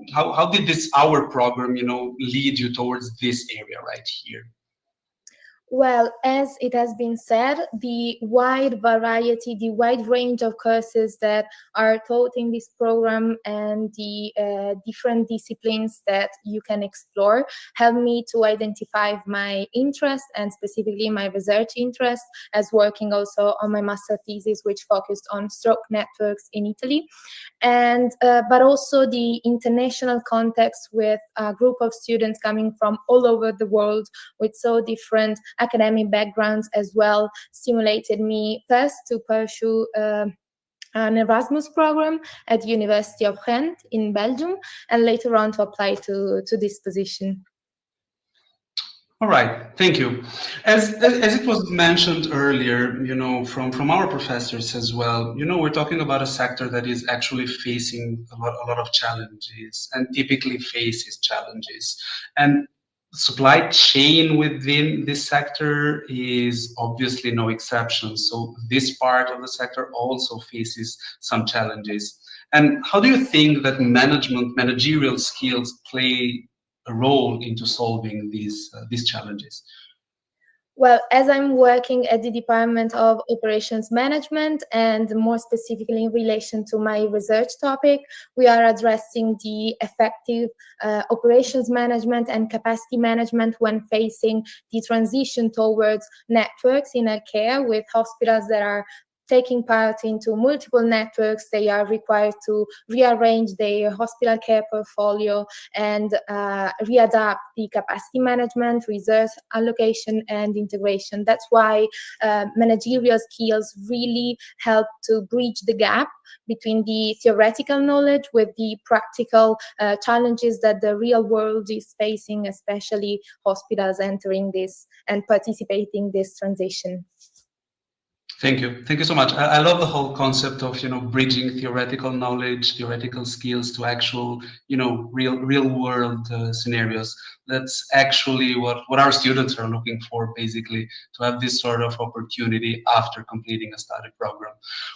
did our program, lead you towards this area right here? Well, as it has been said, the wide variety, the wide range of courses that are taught in this program and the different disciplines that you can explore help me to identify my interest and specifically my research interest, as working also on my master thesis, which focused on stroke networks in Italy. And but also the international context with a group of students coming from all over the world with so different academic backgrounds as well stimulated me first to pursue an Erasmus program at the University of Ghent in Belgium, and later on to apply to this position. All right, thank you. As it was mentioned earlier, from our professors as well, we're talking about a sector that is actually facing a lot of challenges and typically faces challenges. And supply chain within this sector is obviously no exception. So this part of the sector also faces some challenges. And how do you think that managerial skills play a role into solving these challenges? Well, as I'm working at the Department of Operations Management, and more specifically in relation to my research topic, we are addressing the effective operations management and capacity management when facing the transition towards networks in healthcare with hospitals that are taking part into multiple networks. They are required to rearrange their hospital care portfolio and readapt the capacity management, resource allocation, and integration. That's why managerial skills really help to bridge the gap between the theoretical knowledge with the practical challenges that the real world is facing, especially hospitals entering this and participating in this transition. Thank you so much. I love the whole concept of bridging theoretical knowledge, theoretical skills to actual real world scenarios. That's actually what our students are looking for, basically, to have this sort of opportunity after completing a study program.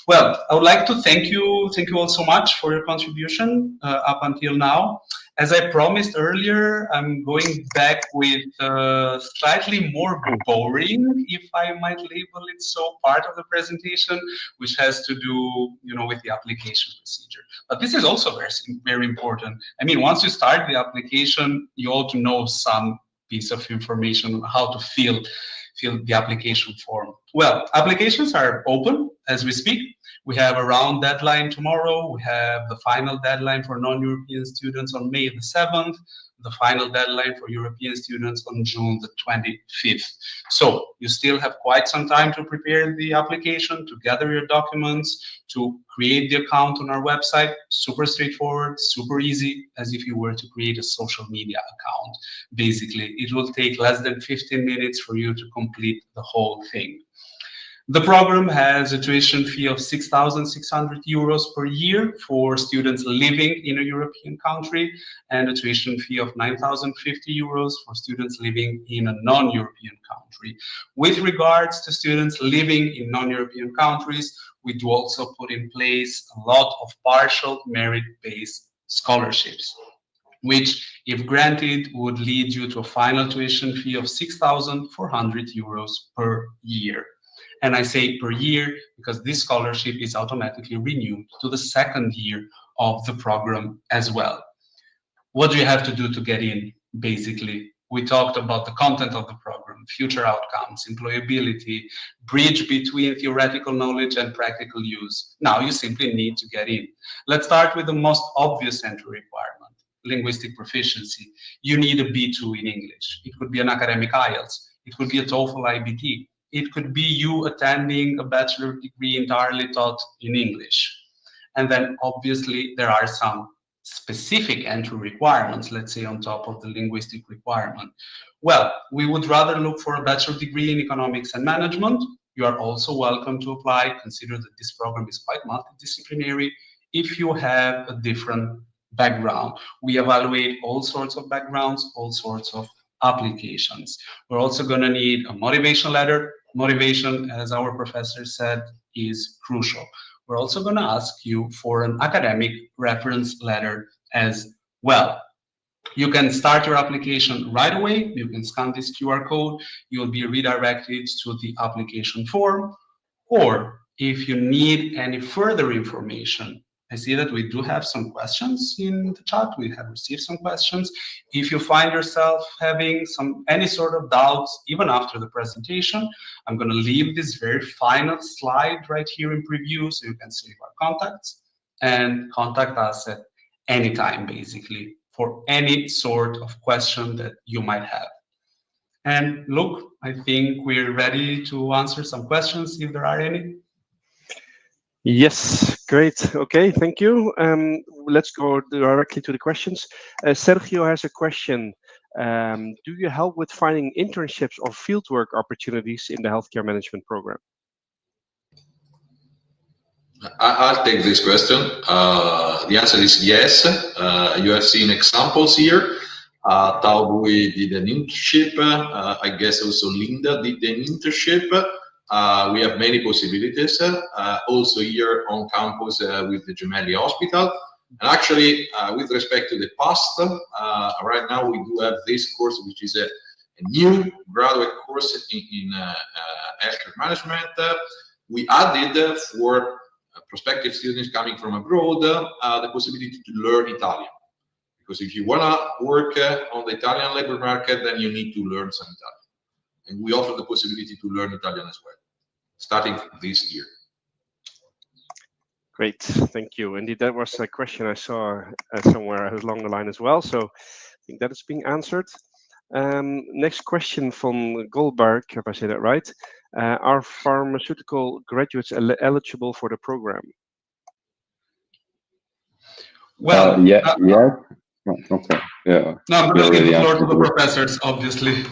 Well, I would like to thank you all so much for your contribution up until now. As I promised earlier, I'm going back with slightly more boring, if I might label it so, part of the presentation, which has to do, with the application procedure. But this is also very important. I mean, once you start the application, you ought to know some piece of information on how to fill the application form. Well, applications are open as we speak. We have a round deadline tomorrow. We have the final deadline for non-European students on May the 7th, the final deadline for European students on June the 25th. So you still have quite some time to prepare the application, to gather your documents, to create the account on our website. Super straightforward, super easy, as if you were to create a social media account. Basically, it will take less than 15 minutes for you to complete the whole thing. The program has a tuition fee of 6,600 euros per year for students living in a European country, and a tuition fee of 9,050 euros for students living in a non-European country. With regards to students living in non-European countries, we do also put in place a lot of partial merit-based scholarships, which, if granted, would lead you to a final tuition fee of 6,400 euros per year. And I say per year because this scholarship is automatically renewed to the second year of the program as well. What do you have to do to get in? Basically, we talked about the content of the program, future outcomes, employability, bridge between theoretical knowledge and practical use. Now you simply need to get in. Let's start with the most obvious entry requirement, linguistic proficiency. You need a B2 in English. It could be an academic IELTS. It could be a TOEFL IBT. It could be you attending a bachelor degree entirely taught in English. And then obviously there are some specific entry requirements, let's say on top of the linguistic requirement. Well, we would rather look for a bachelor degree in economics and management. You are also welcome to apply. Consider that this program is quite multidisciplinary. If you have a different background, we evaluate all sorts of backgrounds, all sorts of applications. We're also going to need a motivation letter. Motivation, as our professor said, is crucial. We're also going to ask you for an academic reference letter as well. You can start your application right away. You can scan this QR code. You'll be redirected to the application form. Or if you need any further information, I see that we do have some questions in the chat. We have received some questions. If you find yourself having any sort of doubts, even after the presentation, I'm going to leave this very final slide right here in preview so you can save our contacts and contact us at any time, basically, for any sort of question that you might have. And look, I think we're ready to answer some questions if there are any. Yes, great. Okay, thank you. Let's go directly to the questions. Sergio has a question. Do you help with finding internships or fieldwork opportunities in the healthcare management program? I'll take this question. The answer is yes. You have seen examples here. Tao Bui did an internship. I guess also Linda did an internship. We have many possibilities. Also here on campus with the Gemelli Hospital. And actually, with respect to the past, right now we do have this course, which is a new graduate course in healthcare management. We added for prospective students coming from abroad the possibility to learn Italian. Because if you want to work on the Italian labor market, then you need to learn some Italian. And we offer the possibility to learn Italian as well, starting this year. Great, thank you. Indeed, that was a question I saw somewhere along the line as well. So I think that is being answered. Next question from Goldberg, if I say that right. Are pharmaceutical graduates eligible for the program? Well, yeah. Okay. Yeah. No, I'm going to give the floor to the professors, obviously.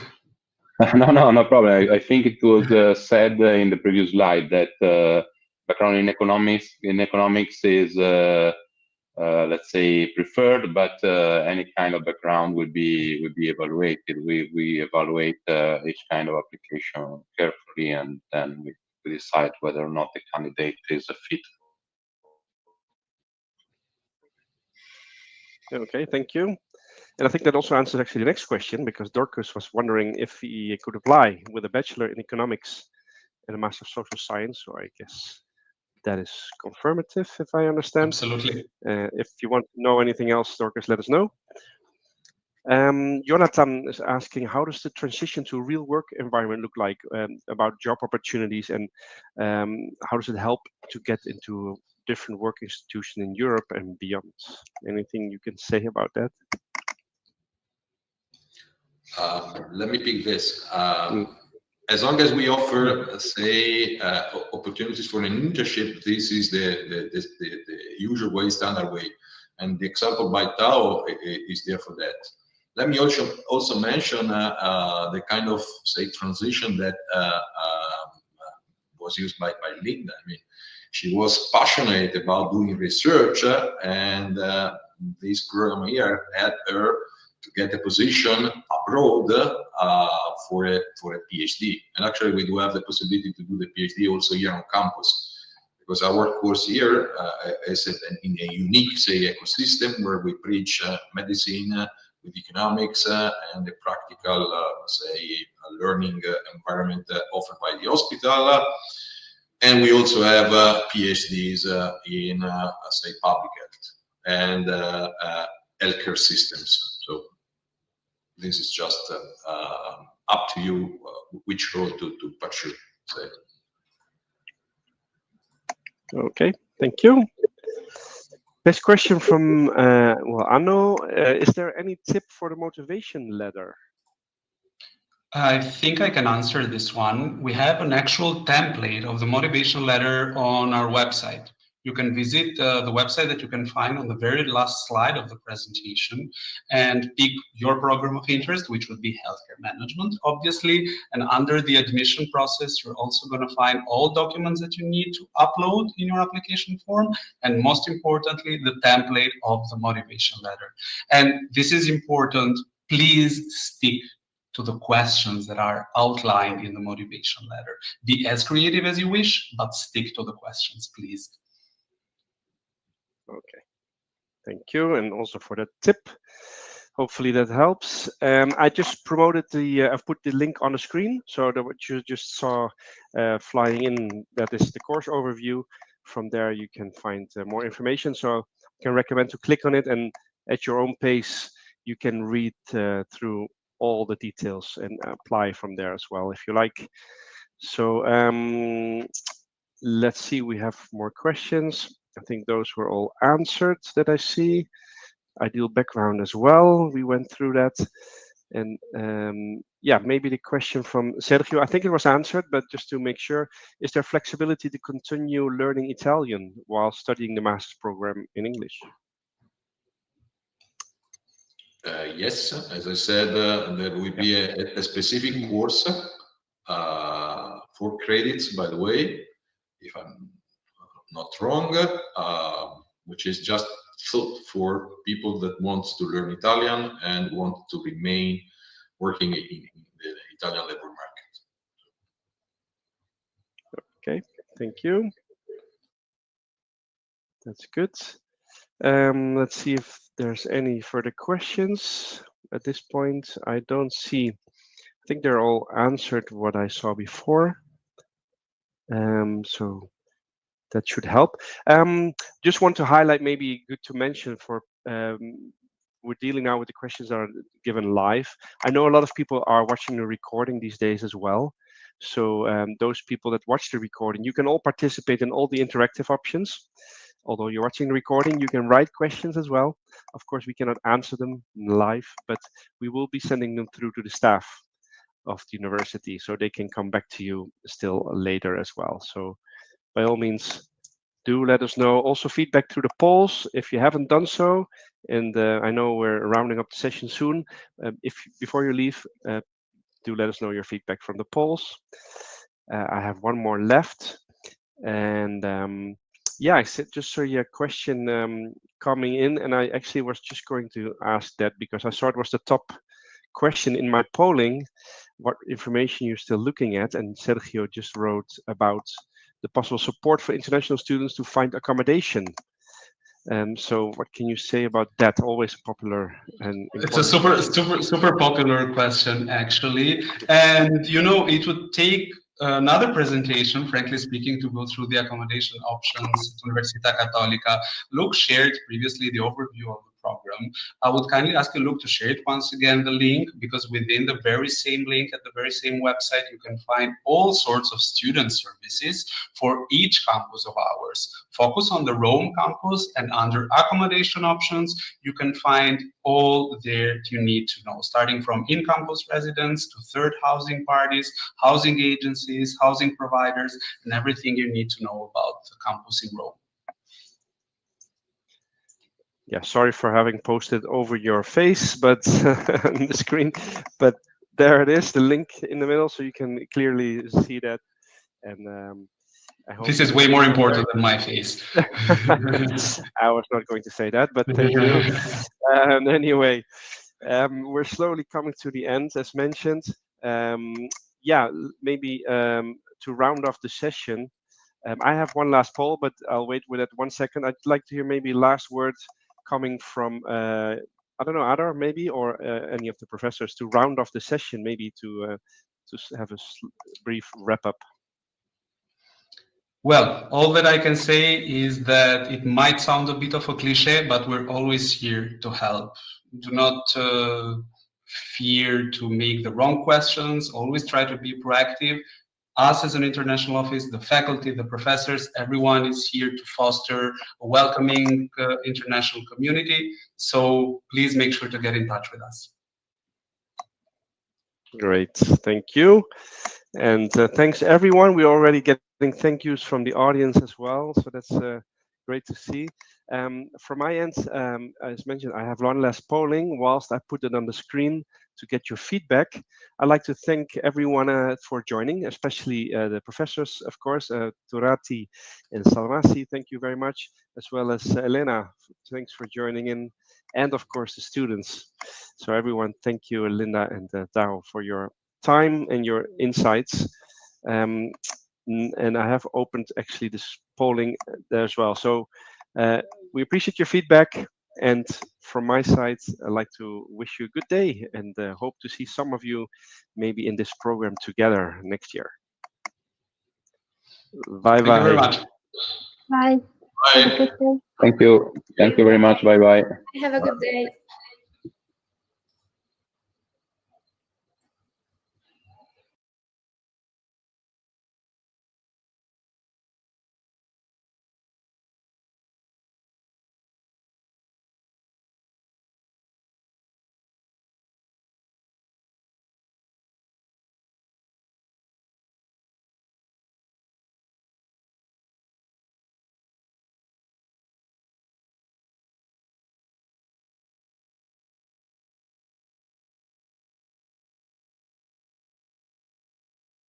No problem. I think it was said in the previous slide that background in economics is, let's say, preferred, but any kind of background would be evaluated. We evaluate each kind of application carefully, and then we decide whether or not the candidate is a fit. Okay, thank you. And I think that also answers actually the next question, because Dorcas was wondering if he could apply with a bachelor in economics and a master of social science. So I guess that is confirmative, if I understand. Absolutely. If you want to know anything else, Dorcas, let us know. Jonathan is asking, how does the transition to a real work environment look like, about job opportunities, and how does it help to get into different work institutions in Europe and beyond? Anything you can say about that? Let me pick this. As long as we offer, say, opportunities for an internship, this is the usual way, standard way. And the example by Tao is there for that. Let me also mention the kind of, say, transition that was used by Linda. I mean, she was passionate about doing research, and this program here helped her to get a position abroad for a PhD. And actually, we do have the possibility to do the PhD also here on campus, because our course here is in a unique, say, ecosystem where we preach medicine with economics and the practical, say, learning environment offered by the hospital. And we also have PhDs in, say, public health and healthcare systems. So this is just up to you which road to pursue. Say. Okay, thank you. Next question from Anno. Is there any tip for the motivation letter? I think I can answer this one. We have an actual template of the motivation letter on our website. You can visit the website that you can find on the very last slide of the presentation and pick your program of interest, which would be healthcare management, obviously. And under the admission process, you're also going to find all documents that you need to upload in your application form. And most importantly, the template of the motivation letter. And this is important. Please stick to the questions that are outlined in the motivation letter. Be as creative as you wish, but stick to the questions, please. Okay, thank you, and also for that tip. Hopefully that helps. I just promoted I've put the link on the screen, so that what you just saw flying in, that is the course overview. From there you can find more information, so I can recommend to click on it, and at your own pace you can read through all the details and apply from there as well if you like. So let's see, we have more questions. I think those were all answered that I see. Ideal background as well, we went through that. And yeah, maybe the question from Sergio, I think it was answered, but just to make sure, is there flexibility to continue learning Italian while studying the master's program in English? Yes, as I said, there will be a specific course, 4 credits, by the way, if I'm not wrong, which is just thought for people that want to learn Italian and want to remain working in the Italian labor market. Okay, thank you. That's good. Let's see if there's any further questions. At this point, I don't see. I think they're all answered what I saw before. So that should help. Just want to highlight, maybe good to mention for, we're dealing now with the questions that are given live. I know a lot of people are watching the recording these days as well. So those people that watch the recording, you can all participate in all the interactive options. Although you're watching the recording, you can write questions as well. Of course, we cannot answer them live, but we will be sending them through to the staff of the university, so they can come back to you still later as well. So by all means, do let us know. Also feedback through the polls if you haven't done so. And I know we're rounding up the session soon. If before you leave, do let us know your feedback from the polls. I have one more left. And yeah, I just saw your question coming in, and I actually was just going to ask that because I saw it was the top question in my polling, what information you're still looking at. And Sergio just wrote about the possible support for international students to find accommodation. So what can you say about that? Always popular and it's a super popular question, actually. And you know, it would take another presentation, frankly speaking, to go through the accommodation options at Università Cattolica. Luke shared previously the overview of the program. I would kindly ask you, Luke, to share it once again, the link, because within the very same link at the very same website, you can find all sorts of student services for each campus of ours. Focus on the Rome campus, and under accommodation options, you can find all that you need to know, starting from in-campus residents to third housing parties, housing agencies, housing providers, and everything you need to know about the campus in Rome. Yeah, sorry for having posted over your face, but on the screen, but there it is, the link in the middle, so you can clearly see that. And I hope this is way more important than my face. I was not going to say that, but thank you. Anyway, we're slowly coming to the end, as mentioned. Yeah, maybe to round off the session, I have one last poll, but I'll wait with that 1 second. I'd like to hear maybe last words coming from, I don't know, Adar maybe, or any of the professors to round off the session, maybe to have a brief wrap up. Well, all that I can say is that it might sound a bit of a cliche, but we're always here to help. Do not fear to make the wrong questions. Always try to be proactive. Us as an international office, the faculty, the professors, everyone is here to foster a welcoming international community. So please make sure to get in touch with us. Great, thank you. And thanks everyone. We're already getting thank yous from the audience as well. So that's great to see. From my end, as mentioned, I have one last polling. Whilst I put it on the screen to get your feedback, I'd like to thank everyone for joining, especially the professors, of course, Turati and Salmasi. Thank you very much, as well as Elena. Thanks for joining in, and of course the students. So everyone, thank you, Linda and Dao, for your time and your insights. And I have opened actually this polling there as well. So we appreciate your feedback. And from my side, I'd like to wish you a good day and hope to see some of you maybe in this program together next year. Bye-bye. Thank you very much. Bye. Bye. Have a good day. Thank you. Thank you very much. Bye bye. Have a good day.